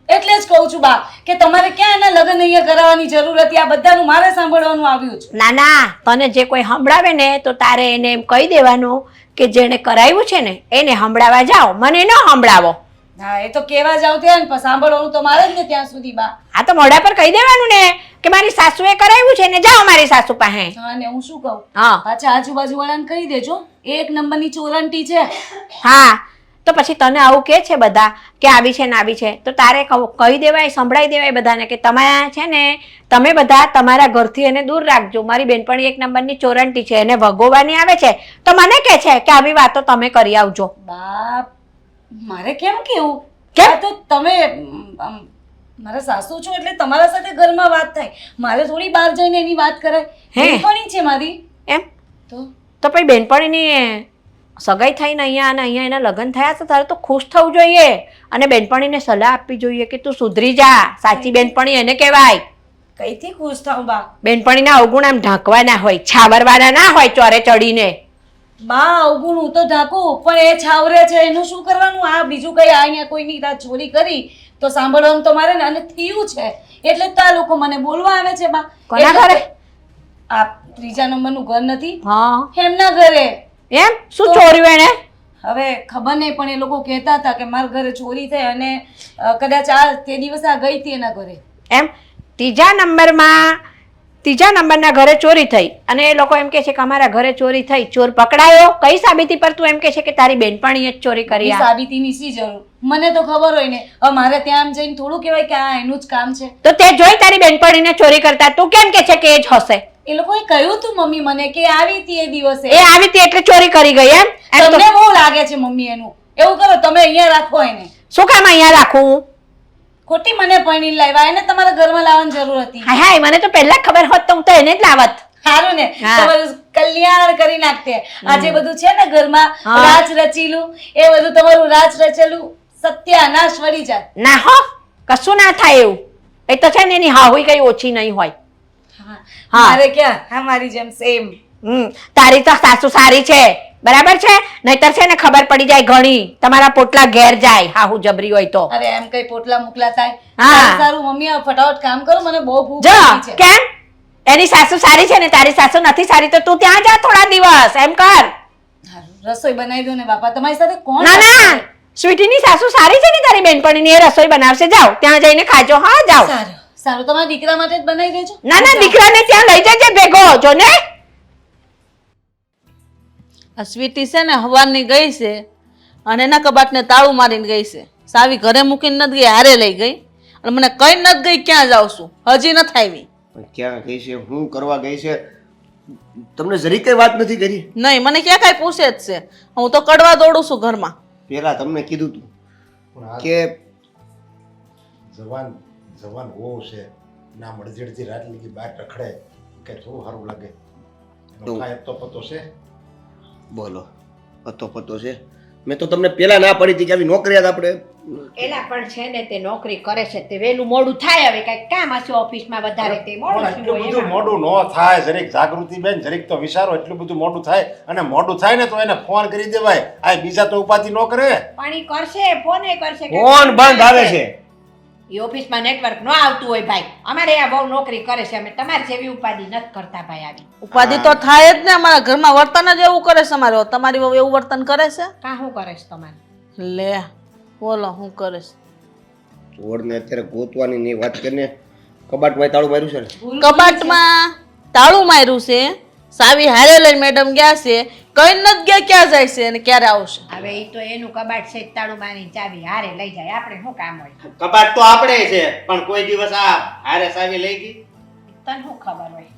Speaker 3: એટલે જ કહું છું બા કે તમારે ક્યાં એના લગ્ન અહીંયા કરાવવાની જરૂર હતી? આ બધાનું મારે સાંભળવાનું આવ્યું છે.
Speaker 4: ના ના, તને જે કોઈ સંભળાવે ને તો તારે એને એમ કહી દેવાનું કે જેને કરાવ્યું છે ને એને સંભળાવા જાઓ, મને ન સંભળાવો.
Speaker 3: હા એ તો કેવા જાવ ત્યાં ને પણ સાંભળવાનું તો મારે જ ને ત્યાં સુધી બા.
Speaker 4: આ તો મોઢા પર કહી દેવાનું ને કે મારી સાસુએ કરાવ્યું છે ને જાઓ મારી સાસુ પાસે.
Speaker 3: હા ને હું શું કહું,
Speaker 4: હા
Speaker 3: પાછા આજુબાજુ વાળાને કહી દેજો એક નંબરની ચોરંટી છે.
Speaker 4: હા, તો પછી તને આવું કે છે બધા કે આવી છે ને આવી છે, તો તારે કહી દેવાય, સંભળાઈ દેવાય બધાને કે તમે છે ને તમે બધા તમારા ઘરથી એને દૂર રાખજો. મારી બેનપણી એક નંબરની ચોરંટી છે, એને ભગોવાની આવે છે તો મને કહે છે કે આવી વાતો તમે કરી આવજો.
Speaker 3: બાપ, મારે કેમ કેવું?
Speaker 4: કેમ?
Speaker 3: આ તો તમે મારા સાસુ છો એટલે તમારા સાથે ઘરમાં વાત થાય, મારે થોડી બહાર જઈને એની વાત કરાય.
Speaker 4: હે?
Speaker 3: બેનપણી છે મારી.
Speaker 4: એમ તો પછી બેનપણીની સગાઈ થઈને અહીંયા અને અહીંયા એના લગ્ન થયા તો તારે તો ખુશ થવું જોઈએ અને બેનપણીને સલાહ આપવી જોઈએ કે તું સુધરી જા. સાચી બેનપણી એને કહેવાય.
Speaker 3: કઈથી ખુશ થાઉં બા?
Speaker 4: બેનપણીના અવગુણ આમ ઢાંકવાના હોય, છાવરવાના ના હોય ચોરે ચડીને.
Speaker 3: બા અવગુણ હું તો ઢાંકું, પણ એ છાવરે છે એનું શું કરવાનું? આ બીજું કઈ અહીંયા કોઈની રાત ચોરી કરી તો સાંભળવાનું તો મારે ને, અને થયું છે એટલે તો આ લોકો મને બોલવા આવે છે બા.
Speaker 4: કોના
Speaker 3: એટલે
Speaker 4: ઘરે?
Speaker 3: તો આ ત્રીજા નંબરનું ઘર નથી
Speaker 4: હા
Speaker 3: એમના ઘરે.
Speaker 4: એમ શું ચોર્યું એને?
Speaker 3: હવે ખબર નહીં, પણ એ લોકો કહેતા હતા કે મારા ઘરે ચોરી થઈ અને કદાચ આ તે દિવસે આ ગઈ હતી એના ઘરે.
Speaker 4: એમ ત્રીજા નંબરના ઘરે ચોરી થઈ અને એ લોકો એમ કે છે કે અમારા ઘરે ચોરી થઈ. ચોર પકડાયો? કઈ સાબિતી પર તું એમ કે છે કે તારી બેનપણીએ જ ચોરી કરી?
Speaker 3: એ સાબિતીની શી જરૂર? મને તો ખબર હોય ને. હવે મારે ત્યાં આમ જઈને થોડું કહેવાય કે આ એનું જ કામ છે.
Speaker 4: તો તે જોઈ તારી બેનપણીને ચોરી કરતા, તું કેમ કે છે કે એ જ હશે?
Speaker 3: એ લોકોએ કહ્યું તું મમ્મી મને કે આવી હતી એ દિવસે.
Speaker 4: એ આવી હતી એટલે ચોરી કરી ગઈ એમ? એમ તો
Speaker 3: તમને બહુ લાગે છે મમ્મી એનું. એવું કરો તમે અહીંયા રાખો એને.
Speaker 4: શું કામ અહીંયા રાખું?
Speaker 3: ખોટી મને પરણી લાવ્યા, એને તમારા ઘરમાં લાવવાની જરૂર હતી.
Speaker 4: હાય હાય, મને તો પહેલા ખબર હોત તો હું તો એને જ લાવત.
Speaker 3: સારું ને,
Speaker 4: હા.
Speaker 3: તમારું કલ્યાણ કરી નાખતે. આ જે બધું છે ને ઘરમાં
Speaker 4: હા.
Speaker 3: રાજ રચીલું, એ બધું તમારું રાજ રચેલું સત્યાનાશ વળી જાય.
Speaker 4: ના હો, કશું ના થાય એવું. એ તો છે ને એની હાહુઈ કઈ ઓછી નહીં હોય.
Speaker 3: હા.
Speaker 4: હા.
Speaker 3: મારે ક્યાં? હા, મારી જેમ સેમ.
Speaker 4: તારી તો સાસુ સારી છે, બરાબર છે? નહીતર છે ને ખબર પડી જાય ઘણી, તમારા પોટલા ઘેર જાય હાહુ જબરી હોય તો.
Speaker 3: અરે એમ કઈ પોટલા મુકલા થાય?
Speaker 4: હા.
Speaker 3: સારું, સારું મમ્મી હવે ફટાફટ કામ કરો, મને બહુ ભૂખ
Speaker 4: જો
Speaker 3: લાગી છે.
Speaker 4: કેમ એની સાસુ સારી છે ને તારી સાસુ નથી સારી તો તું ત્યાં જા થોડા દિવસ, એમ કર.
Speaker 3: હારું, રસોઈ બનાવી દો ને બાપા. તમારી સાથે કોણ
Speaker 4: ના
Speaker 3: રહેશે?
Speaker 4: ના, સ્વીટીની સાસુ સારી છે ને તારી બેનપણીની, એ રસોઈ બનાવશે. જાઓ ત્યાં જઈને ખાજો. હા જાઓ.
Speaker 3: સારું સારું, તમારા દીકરા માટે જ બનાવી દેજો.
Speaker 4: ના ના, દીકરાને ત્યાં લઈ જજે ભેગો, જો ને.
Speaker 1: આ સ્વીટી છે ને હવારની ગઈ છે અને એના કબાટને તાળું મારીને ગઈ છે. સાવી ઘરે મૂકીને નથી ગઈ, હારે લઈ ગઈ અને મને કઈ નથી ગઈ ક્યાં જાઉં છું, હજી નથી આવી.
Speaker 7: પણ ક્યાં ગઈ છે, શું કરવા ગઈ છે? તમને જરી કઈ વાત નથી કરી?
Speaker 1: નહીં, મને ક્યાં કાંઈ પૂછે જ છે. હું તો કડવા દોડું છું ઘરમાં.
Speaker 7: પેલા તમને કીધું તું
Speaker 2: પણ આ
Speaker 7: કે
Speaker 2: જવાન વહુ છે, ના મળજડતી રાત લગી બહાર રખડે કે થોડું સારું લાગે? એનો
Speaker 7: તો-
Speaker 2: કાંઈ તો પતો છે?
Speaker 7: બોલો, પતો પતો છે. મેં તો તમને પેલા ના પડી હતી કે આવી નોકરિયાત આપણે
Speaker 4: એલા પણ છે ને તે નોકરી કરે છે તે વેલું મોડું થાય, હવે કઈક કામ હશે ઓફિસમાં વધારે તે
Speaker 2: પણ
Speaker 4: મોડું
Speaker 2: એટલું
Speaker 4: થયું હોય
Speaker 2: બધું
Speaker 4: એમાં.
Speaker 2: મોડું ન થાય. જરીક જાગૃતિ બેન, જરીક તો વિચારો. એટલું બધું મોડું થાય, અને મોડું થાય ને તો એને ફોન કરી દેવાય. આ બીજા તો ઉપાધિ ન કરે.
Speaker 4: પણ ઈ કરશે, ફોન એ કરશે કે
Speaker 7: ફોન બંધ આવે છે.
Speaker 4: ઈ ઓફિસમાં નેટવર્ક ન આવતું હોય ભાઈ. અમારે આ બહુ નોકરી કરે છે, અમે તમારી જેવી ઉપાધિ નથી કરતા ભાઈ. આવી
Speaker 1: ઉપાધિ તો થાય જ ને. અમારા ઘરમાં વર્તન જ એવું કરે છે. અમારે તમારી વહુ એવું વર્તન કરે છે?
Speaker 4: કાં શું કરે છે તમારે?
Speaker 1: લે બોલો હું કરે છે?
Speaker 7: ચોરને અત્યારે ગોતવાની ની વાત કરીને કબાટમાં તાળું માર્યું છે ને.
Speaker 1: કબાટમાં તાળું માર્યું છે. સાવી હારે લઈને મેડમ ગયા છે, કઈ નથી ગયા ક્યાં જાય છે અને ક્યારે આવશે.
Speaker 4: હવે ઈ તો એનું કબાટ છે તાળું મારી ચાવી હારે લઈ જાય, આપણે શું કામ હોય?
Speaker 5: કબાટ તો આપણે છે, પણ કોઈ દિવસ આ હારે સાવી લઈ ગઈ?
Speaker 4: તને શું ખબર હોય?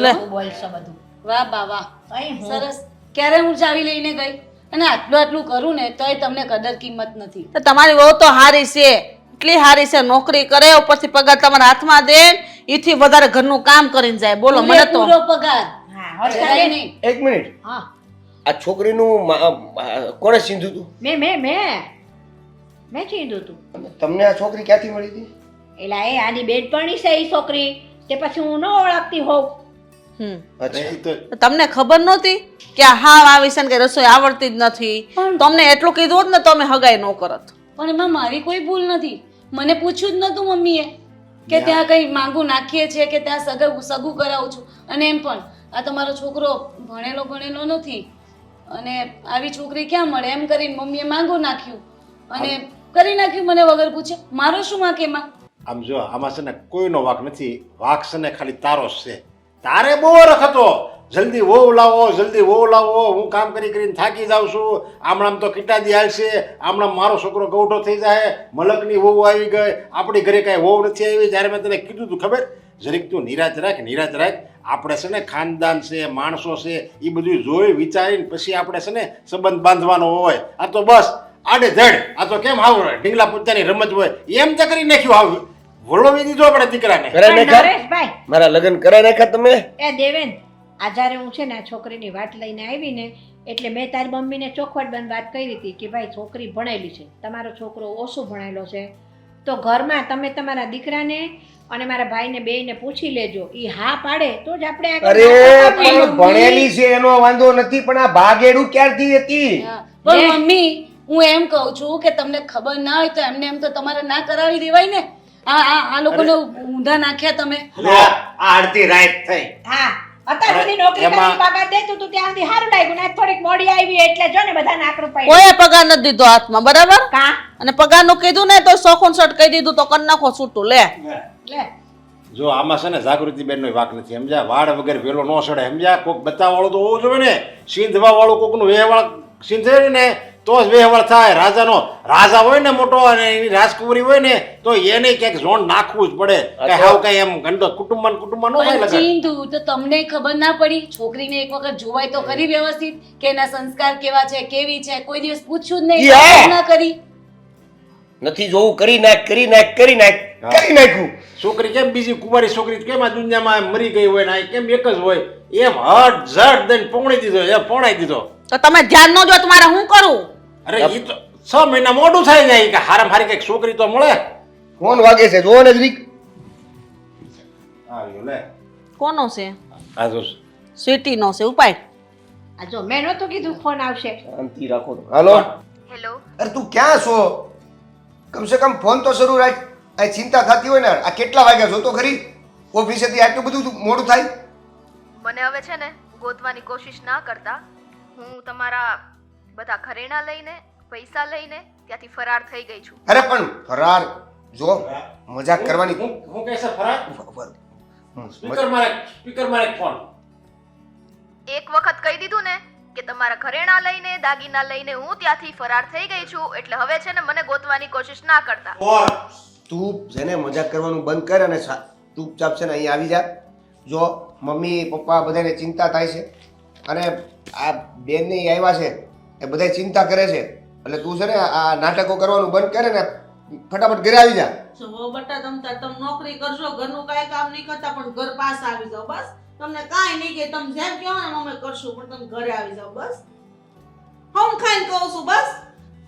Speaker 1: લે.
Speaker 4: તું બોલશો બધું.
Speaker 3: વાહ બા વાહ,
Speaker 4: તઈ હું
Speaker 3: સરસ. ક્યારે હું ચાવી લઈને ગઈ અને આટલું આટલું કરું ને તોય તમને કદર કિંમત નથી.
Speaker 1: તો તમારી વહુ તો હારી છે, એટલી હારી છે. નોકરી કરે, ઉપરથી પગાર તમારા હાથમાં દે, એથી વધારે ઘરનું કામ કરીને જાય. બોલો મને તો
Speaker 3: પૂરો પગાર.
Speaker 4: હા
Speaker 3: જરાય
Speaker 4: હર્ષાબેન.
Speaker 3: નહીં.
Speaker 7: એક મિનિટ,
Speaker 4: હા
Speaker 7: આ છોકરીનું કોણે સીંધું તું?
Speaker 4: મેં કીધું તું.
Speaker 7: તમને આ છોકરી ક્યાંથી મળી હતી?
Speaker 4: એલા એ આની બેનપણી છે ઈ છોકરી, તે પછી હું ન ઓળખતી હોઉં.
Speaker 1: હમ
Speaker 7: અચ્છા,
Speaker 2: એ તો
Speaker 1: તો તમને ખબર નહોતી કે આ હાવ આવી છે ને કે રસોઈ આવડતી જ નથી? તમને એટલું કીધું હોત ને તો અમે હગાઈ ન કરત.
Speaker 3: પણ એમાં મારી કોઈ ભૂલ નથી. મને પૂછ્યું જ નતું મમ્મીએ કે ત્યાં કઈ માંગુ નાખીએ છીએ કે ત્યાં સગું કરાવું છું. અને એમ પણ આ તમારો છોકરો ભણેલો નથી અને આવી છોકરી ક્યાં મળે એમ કરીને મમ્મીએ માંગુ નાખ્યું અને કરી નાખ્યું મને વગર પૂછે. મારો શું વાંક એમાં?
Speaker 2: આમ જો, આમાં છે ને કોઈનો વાંક નથી. વાંક છે ને ખાલી તારો જ છે. તારે બહુ રખ હતો, જલ્દી વહુ લાવો, જલ્દી વહુ લાવો. હું કામ કરી કરીને થાકી જાઉં છું. આમણામ તો કીટાદી હાલશે, આમણામ મારો છોકરો ગૌઠો થઈ જાય, મલકની વહુ આવી ગઈ, આપણી ઘરે કાંઈ વહુ નથી આવી. જ્યારે મેં તને કીધું તું ખબર, જરીક તું નિરાશ રાખ, નિરાશ રાખ. આપણે છે ને ખાનદાન છે, માણસો છે, એ બધું જોઈ વિચારીને પછી આપણે છે ને સંબંધ બાંધવાનો હોય. આ તો બસ આડે ધડ, આ તો કેમ આવ ઢીંગલા પૂછાની રમત હોય એમ તો કરી નાખ્યું. આવું વળોવી દીધો આપણે દીકરાને.
Speaker 7: કરાઈ
Speaker 4: પણ
Speaker 7: નાખ્યા?
Speaker 4: નરેશભાઈ,
Speaker 7: મારા લગ્ન કરાઈ નાખ્યા તમે?
Speaker 4: એ દેવેન, આ જ્યારે હું છે ને આ છોકરીની વાત લઈને આવી ને એટલે મેં તારી મમ્મીને ચોખવટ બંધ વાત કરી હતી કે ભાઈ છોકરી ભણેલી છે, તમારો છોકરો ઓછો ભણેલો છે, તો ઘરમાં તમે તમારા દીકરાને અને મારા ભાઈને બેયને પૂછી લેજો. એ હા પાડે તો જ આપણે આગળ
Speaker 7: અરે
Speaker 4: વાત
Speaker 7: પણ
Speaker 4: કરવી.
Speaker 7: ભણેલી છે એનો વાંધો નથી, પણ આ ભાગેડું ક્યારથી હતી?
Speaker 3: પણ મમ્મી હું એમ કહું છું કે તમને ખબર ના હોય તો એમને એમ તો તમારે ના કરાવી દેવાય ને. આ લોકોને ઊંધા નાખ્યા તમે.
Speaker 5: આ આડતી રાત થઈ.
Speaker 4: હા, અત્યાર સુધી નોકરી કરીને પગાર દેતું તું ત્યાં સુધી સારું લાગ્યું ને આજ થોડીક મોડી આવી એટલે જો ને બધા નાકરું પાડ્યું.
Speaker 1: કોઈએ પગાર નથી દીધો હાથમાં, બરાબર?
Speaker 4: કા
Speaker 1: અને પગારનું કીધું ને તો સોખું શર્ટ કહી દીધું તો કરી નાખો છૂટું લે.
Speaker 4: લે
Speaker 2: જો આમાં છે ને જાગૃતિબેન નો વાક નથી, સમજ્યા? વાળ વગર વેલો ન સડે, સમજ્યા? કોઈક બતાવવા વાળું તો હોવું જોઈએ ને. સિંધવા વાળું કોકનું વેહવાળ સિંધે ને તો જ વેહવાળ થાય. રાજા હોય ને મોટો અને એની રાજકુમારી હોય ને તો એને ક્યાંક ઝોન નાખવું જ પડે. કે હાવ કઈ એમ ગંડો કુટુંબમાં ન થાય લગન.
Speaker 3: ચિંતુ તો તમને ખબર ના પડી? છોકરીને એક વખત જોવાય તો કરી વ્યવસ્થિત કે એના સંસ્કાર કેવા છે, કેવી છે, કોઈ દિવસ પૂછ્યું જ
Speaker 7: યા!
Speaker 3: નહીં, ના કરી.
Speaker 7: નથી જોવું, કરી નાખ્યું.
Speaker 2: છોકરી કેમ બીજી કુંવારી છોકરી કેમ આ દુનિયામાં મરી ગઈ હોય ને આ કેમ એક જ હોય એમ હટ ઝટ દઈને પોણી દીધો.
Speaker 1: તો તમે ધ્યાન ન જો તમારે શું કરું?
Speaker 2: અરે ઈ તો 6 મહિના મોડું થઈ જાય કે હારામ હારી કઈક છોકરી તો મળે.
Speaker 7: ફોન વાગે છે, જોવો ને જરીક.
Speaker 2: આવ્યો લે.
Speaker 1: કોનો છે?
Speaker 2: આ જો
Speaker 1: સ્વીટી નો છે, ઉપાય.
Speaker 4: આ જો મેં નહોતું કીધું ફોન આવશે.
Speaker 7: શાંતિ રાખો. હાલો.
Speaker 6: હેલો.
Speaker 7: અરે તું ક્યાં છો? કમસે કમ ફોન તો શરૂ રાખ. આ ચિંતા થતી હોય ને, આ કેટલા વાગ્યા છો તો ખરી? ઓફિસેથી આટલું બધું મોડું થાય?
Speaker 6: મને હવે છે ને ગોતવાની કોશિશ ના કરતા. હું તમારા બધા ઘરેણા લઈને પૈસા લઈને ત્યાંથી ફરાર થઈ ગઈ છું.
Speaker 7: અરે પણ ફરાર જો મજાક કરવાની.
Speaker 2: હું કહેશે ફરાક સ્પીકર મારે ફોન.
Speaker 6: એક વખત કહી દીધું ને કે તમારા ઘરેણા લઈને દાગીના લઈને હું ત્યાંથી ફરાર થઈ ગઈ છું, એટલે હવે છે ને મને ગોતવાની કોશિશ ના કરતા.
Speaker 7: તું જેને મજાક કરવાનું બંધ કર અને ચૂપચાપ છે ને અહીં આવી જા. જો મમ્મી પપ્પા બધાને ચિંતા થાય છે અને આ બેન ને આવ્યા છે એ બધા ચિંતા કરે છે, એટલે તું છે ને આ નાટકો કરવાનું બંધ કરે ને ફટાફટ ઘરે આવી જા.
Speaker 1: જો બટા તમે નોકરી કરશો, ઘરનું કાંઈ કામ નહીં કરતા પણ ઘર પાસે આવી જાઓ બસ. તમને કાંઈ નહીં કે તમે જેમ કહો ને અમે કરશું, પણ તમે ઘરે આવી જાઓ બસ. હું ખાઈને કહું છું બસ.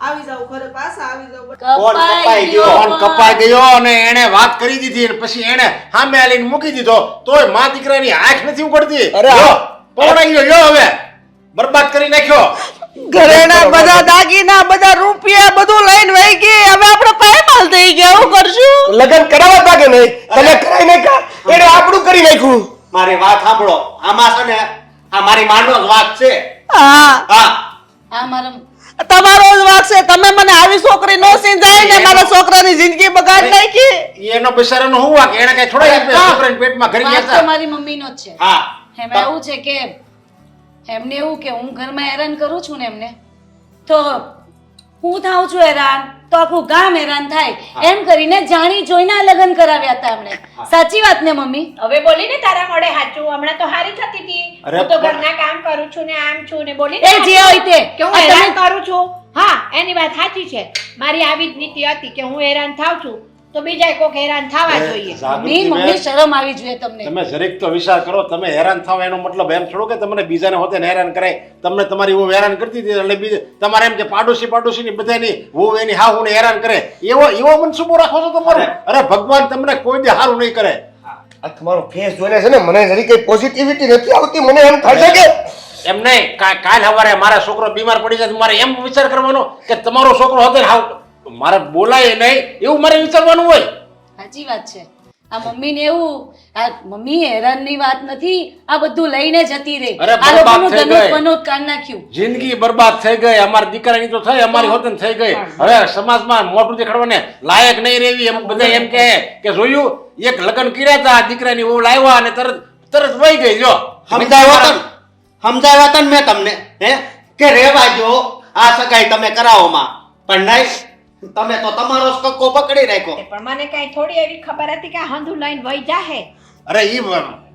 Speaker 1: આવી જાઓ ઘરે પાછા આવી જાઓ બસ.
Speaker 5: કપાઈ ગયો.
Speaker 2: ફોન કપાઈ ગયો અને એને વાત કરી દીધી અને પછી એને સામે આલીને મૂકી દીધો તોય મા દીકરાની આંખ નથી ઉકળતી.
Speaker 7: અરે
Speaker 2: જો, પવડાઈ ગયો જો હવે બરબાદ કરી નાખ્યો.
Speaker 1: ઘરેણા બધા દાગીના બધા રૂપિયા બધું લઈને વહી ગઈ. હવે આપણે પાયમાલ થઈ ગયા, શું કરશું?
Speaker 7: લગન કરાવવા હતા કે નહીં? તમે કરાઈ નાખ્યા, એને આપણું કરી નાખ્યું.
Speaker 5: મારી વાત સાંભળો. આમાં છે ને આ મારી માનો જ વાત છે.
Speaker 1: હા,
Speaker 5: હા,
Speaker 3: મારા
Speaker 1: તમારો જ વાંક છે. તમે મને આવી છોકરી નો સિંધાઈ ને મારા છોકરાની જિંદગી બગાડ નાખી.
Speaker 2: એનો બિચારાનો હું વાંક? એને કઈ થોડા છોકરાને પેટમાં ઘરી
Speaker 3: વાત
Speaker 2: ગયા
Speaker 3: તો મારી મમ્મીનો જ છે.
Speaker 5: હા.
Speaker 3: એમાં એવું છે કે એમને એવું કે હું ઘરમાં હેરાન કરું છું ને એમને, તો હું થાઉં છું હેરાન તો આખું ગામ હેરાન થાય, એમ કરીને જાણી જોઈને આ લગ્ન કરાવ્યા હતા એમણે. સાચી વાત ને મમ્મી?
Speaker 4: હવે બોલી ને તારા મોઢે સાચું. હમણાં તો હારી થતી હતી,
Speaker 2: અરે
Speaker 4: હું તો
Speaker 2: પણ-
Speaker 4: ઘરના કામ કરું છું ને આમ છું ને બોલી
Speaker 3: એ જે હોય તે.
Speaker 4: કે હું હેરાન કરું છું. હા, એની વાત સાચી છે. મારી આવી જ નીતિ હતી કે હું હેરાન થાઉં છું તો બીજા કોક હેરાન થવા જોઈએ.
Speaker 3: મમ્મી શરમ આવી જોઈએ તમને.
Speaker 2: તમે જરીક તો વિચાર કરો. તમે હેરાન થાવ એનો મતલબ એમ થોડો કે તમને બીજાને હોતે હેરાન કરાય. તમને તમારી વહુ હેરાન કરતી હતી એટલે બીજે તમારે એમ કે પાડોશી ની બધાની વહુ એની હાહુને હેરાન કરે એવો મનસુબો રાખો છો તમારો? અરે ભગવાન તમને કોઈ દી હારું નહીં કરે.
Speaker 7: આ તમારો ફેસ જોઈને છે ને મને જરી કઈ પોઝિટિવિટી નથી આવતી. મને એમ થાય છે કે
Speaker 2: એમ નહીં કાલ સવારે મારા છોકરો બીમાર પડી જાય મારે એમ વિચાર કરવાનો કે તમારો છોકરો હોતે હાવ મારે બોલાય નહીં એવું મારે વિચારવાનું હોય.
Speaker 3: સાચી વાત છે. આ મમ્મીને એવું આ મમ્મી હેરાનની વાત નથી, આ બધું લઈને જતી રહી.
Speaker 2: અરે
Speaker 3: આ
Speaker 2: બરબાદ
Speaker 3: લોકોનું
Speaker 2: થઈ
Speaker 3: ધનુષ
Speaker 2: ગઈ.
Speaker 3: બનોત કાઢી નાખ્યું.
Speaker 2: જિંદગી બરબાદ થઈ ગઈ. અમારી દીકરાની તો થઈ, અમારી હોતે થઈ ગઈ. હવે સમાજમાં મોટું દેખાડવાને લાયક નહીં રહેવી એમ બધા એમ કહે કે જોયું એક લગ્ન કર્યા હતા દીકરાની વહુ લાવ્યા અને તરત વહી ગઈ. જો
Speaker 5: સમજાવ્યા તને મેં તમને કે રેવા જો આ સગાઈ તમે કરાવોમાં, પણ નહીં તમે તો તમારો જ કક્કો પકડી રાખ્યો.
Speaker 4: પણ મને કઈ થોડી એવી ખબર હતી કે આ હંધું લઈને વહી જાહે.
Speaker 2: અરે ઈ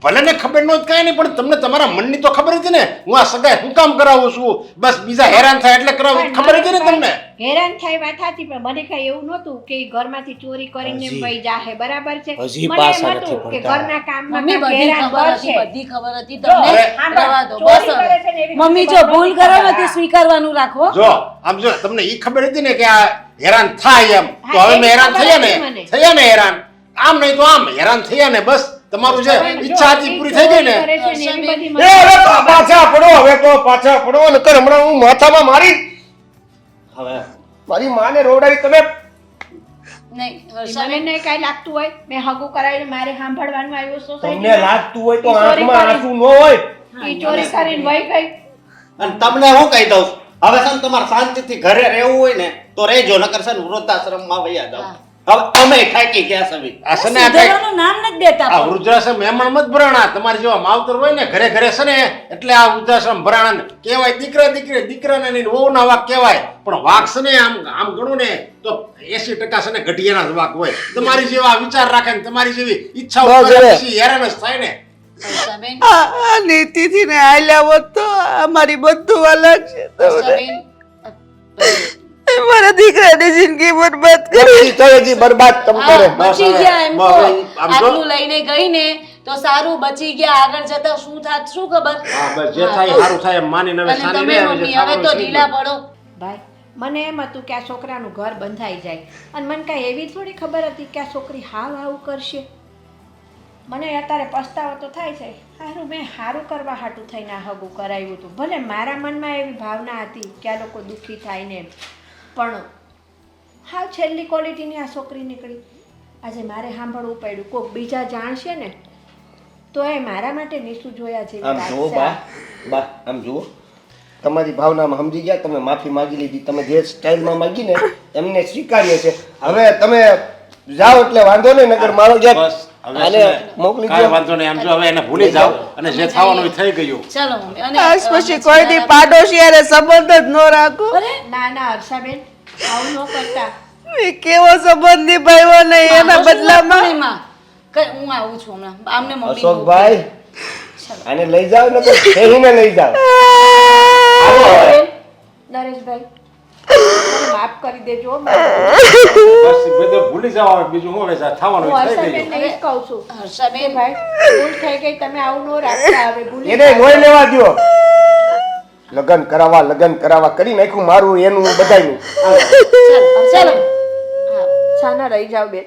Speaker 2: ભલે ને ખબર ન કાંઈ નહીં, પણ તમને તમારા મનની તો ખબર હતી ને હું આ સગાઈ હું કામ કરાવું છું, બસ બીજા હેરાન થાય એટલે કરાવું, ખબર હતી ને તમને?
Speaker 4: હેરાન થાય વાત હતી, પણ મને કઈ એવું નહોતું કે ઈ ઘરમાંથી ચોરી કરીને
Speaker 7: હજી-
Speaker 4: વહી જાહે, બરાબર છે?
Speaker 7: હજી
Speaker 4: મને
Speaker 7: પાછા
Speaker 4: એમ હતું
Speaker 7: નથી
Speaker 4: કે
Speaker 7: ભણતા.
Speaker 4: ઘરના કામમાં
Speaker 3: મમ્મી
Speaker 4: કાંઈક
Speaker 3: બધી
Speaker 4: હેરાન
Speaker 3: ખબર
Speaker 4: કરશે.
Speaker 3: હતી, બધી ખબર હતી
Speaker 4: જો,
Speaker 3: તમને.
Speaker 4: સાંભળ,
Speaker 3: રહેવા દો,
Speaker 4: ચોરી
Speaker 3: બસ હવે.
Speaker 4: કરે છે ને એવી
Speaker 3: મમ્મી
Speaker 4: રીતે
Speaker 3: જો ભૂલ
Speaker 4: નથી
Speaker 3: કરો
Speaker 4: કરતા.
Speaker 3: નથી સ્વીકારવાનું રાખો.
Speaker 2: જો આમ જો તમને ઈ ખબર હતી ને કે આ હેરાન થાય એમ, તો
Speaker 4: હા,
Speaker 2: હવે
Speaker 4: એની
Speaker 2: મેં હેરાન
Speaker 4: ખબર
Speaker 2: થયા
Speaker 4: હતી
Speaker 2: ને
Speaker 4: મને.
Speaker 2: થયા ને હેરાન, આમ નહીં તો આમ હેરાન થયા ને, બસ તમારું જે
Speaker 4: પણ જો,
Speaker 2: ઈચ્છા હતી
Speaker 4: ઈ
Speaker 2: પૂરી થઈ ગઈ ને.
Speaker 4: ચોરી કરે છે ને એવી બધી
Speaker 7: એ
Speaker 4: મને
Speaker 7: હવે તો પાછા પડો, હવે તો પાછા પડો, નકર હમણાં હું માથામાં
Speaker 5: હવે
Speaker 7: મારી માને રોવડાવી તમે.
Speaker 3: નહીં
Speaker 4: મને
Speaker 3: હર્ષાબેન,
Speaker 4: નહીં કાંઈ લાગતું હોય મેં હગું કરાવીને મારે સાંભળવાનું આવ્યું
Speaker 7: તમને
Speaker 4: સોસાયટીમાં.
Speaker 7: લાગતું હોય તો
Speaker 4: ઈ ચોરી
Speaker 7: આંખમાં
Speaker 4: કરી.
Speaker 7: આંસુ ન હોય.
Speaker 4: ઈ ચોરી કરીને વહી ગઈ.
Speaker 5: અને તમને હું કહી દઉં છું, હવે છે ને તમારે શાંતિથી ઘરે રહેવું હોય ને તો રહેજો, નકર છે ને વૃદ્ધાશ્રમમાં વયા જાઓ. હવે અમે થાકી ગયા છે.
Speaker 2: આ છે ને આ કાંઈ-
Speaker 3: સુધારવાનું નામ નથી દેતા
Speaker 2: આ
Speaker 3: પણ.
Speaker 2: વૃદ્ધાશ્રમ મહેમાન મત ભરાણા, તમારી જેવા માવતર હોય ને ઘરે ઘરે છે ને, એટલે આ વૃદ્ધાશ્રમ ભરાણા કહેવાય. દીકરા દીકરી, દીકરાને નહીં વહુના વાક કહેવાય, પણ વાક છે ને આમ આમ ગણો ને તો 80% છે ને ઘટિયાના જ વાક હોય. તમારી જેવા વિચાર રાખે ને તમારી જેવી ઈચ્છાઓ
Speaker 7: બસ
Speaker 2: કરે
Speaker 7: હવે.
Speaker 2: પછી હેરાન જ થાય ને.
Speaker 3: હર્ષાબેન,
Speaker 1: આ નીતિથી ને હાલ્યા હોત તો અમારી બધું અલગ છે.
Speaker 3: હર્ષાબેન,
Speaker 1: મારા દીકરાની જિંદગી બરબાદ કરી.
Speaker 7: બચી તો હજી બરબાદ તમ કરે.
Speaker 3: હા, બચી ગયા એમ
Speaker 2: બસ
Speaker 3: કહો.
Speaker 2: હવે આમ જો.
Speaker 3: આટલું લઈને ગઈ ને તો સારું, બચી ગયા. આગળ જતા શું થાત શું ખબર.
Speaker 2: હા બસ જે
Speaker 3: હા,
Speaker 2: થાય
Speaker 3: બસ.
Speaker 2: સારું થાય એમ માનીને હવે
Speaker 3: અને
Speaker 2: સારી
Speaker 3: તમે
Speaker 2: રહે, હવે જે
Speaker 3: મમ્મી હવે તો
Speaker 2: થવાનું થઈ
Speaker 3: ઢીલા
Speaker 2: ગયું.
Speaker 3: પડો.
Speaker 4: ભાઈ મને એમ હતું કે આ છોકરાનું ઘર બંધાઈ જાય, અને મને કાંઈ એવી થોડી ખબર હતી કે આ છોકરી હાવ આવું કરશે. મને અત્યારે પસ્તાવો તો થાય છે, સારું મેં સારું કરવા હાટું થઈને આ હગું કરાવ્યું હતું. ભલે મારા મનમાં એવી ભાવના હતી કે આ લોકો દુઃખી થાય ને એમ, પણ હાવ છેલ્લી ક્વોલિટીની આ છોકરી નીકળી. આજે મારે સાંભળવું પડ્યું, કોઈક બીજા જાણશે ને તો એ મારા માટે નીસું જોયા જેવી
Speaker 7: આમ
Speaker 4: વાત
Speaker 7: જુઓ
Speaker 4: છે.
Speaker 7: બા, બા આમ જુઓ, તમારી ભાવનામાં સમજી ગયા, તમે માફી માંગી લીધી, તમે જે સ્ટાઇલમાં માંગી ને એમને સ્વીકારીએ છે. હવે તમે જાઓ એટલે વાંધો નહીં, નગર મારો જે
Speaker 2: બસ હવે
Speaker 7: આને
Speaker 2: છે ને,
Speaker 7: મોકલી
Speaker 2: કાંઈ
Speaker 7: દો.
Speaker 2: વાંધો નહીં, આમ જો હવે એને ભૂલી જાઓ અને જે થવાનું એ થઈ ગયું.
Speaker 3: ચાલો મમ્મી. અને
Speaker 1: આજ પછી કોઈ દી પાડોશી હારે સંબંધ જ ન રાખો.
Speaker 3: અરે,
Speaker 4: ના ના હર્ષાબેન આવું ન કરતા.
Speaker 1: મેં કેવો સંબંધ નિભાવ્યો નહીં એના
Speaker 3: માનો શું
Speaker 1: બદલામાં.
Speaker 3: વાત નહીં માં. કઈ હું આવું છું હમણાં. આમને મમ્મી
Speaker 7: અશોકભાઈ આને લઈ જાઓ ને શેહીને લઈ જાઓ.
Speaker 4: નરેશભાઈ મને માફ કરી દેજો. હું
Speaker 2: બસ બધું ભૂલી જાઓ હવે, બીજું હું હવે થવાનું એ થઈ
Speaker 4: હર્ષાબેન
Speaker 2: ગયું.
Speaker 4: ને જ કહું છું કે
Speaker 3: હર્ષાબેન,
Speaker 4: ભાઈ ભૂલ થઈ ગઈ, તમે આવું ન રાખતા, હવે ભૂલી
Speaker 7: એને
Speaker 4: જાઓ.
Speaker 7: નોય લેવા દ્યો. લગન કરાવવા કરી નાખ્યું મારું એનું બધાયનું.
Speaker 3: ચાલો.
Speaker 4: છાના રહી જાઓ બેન.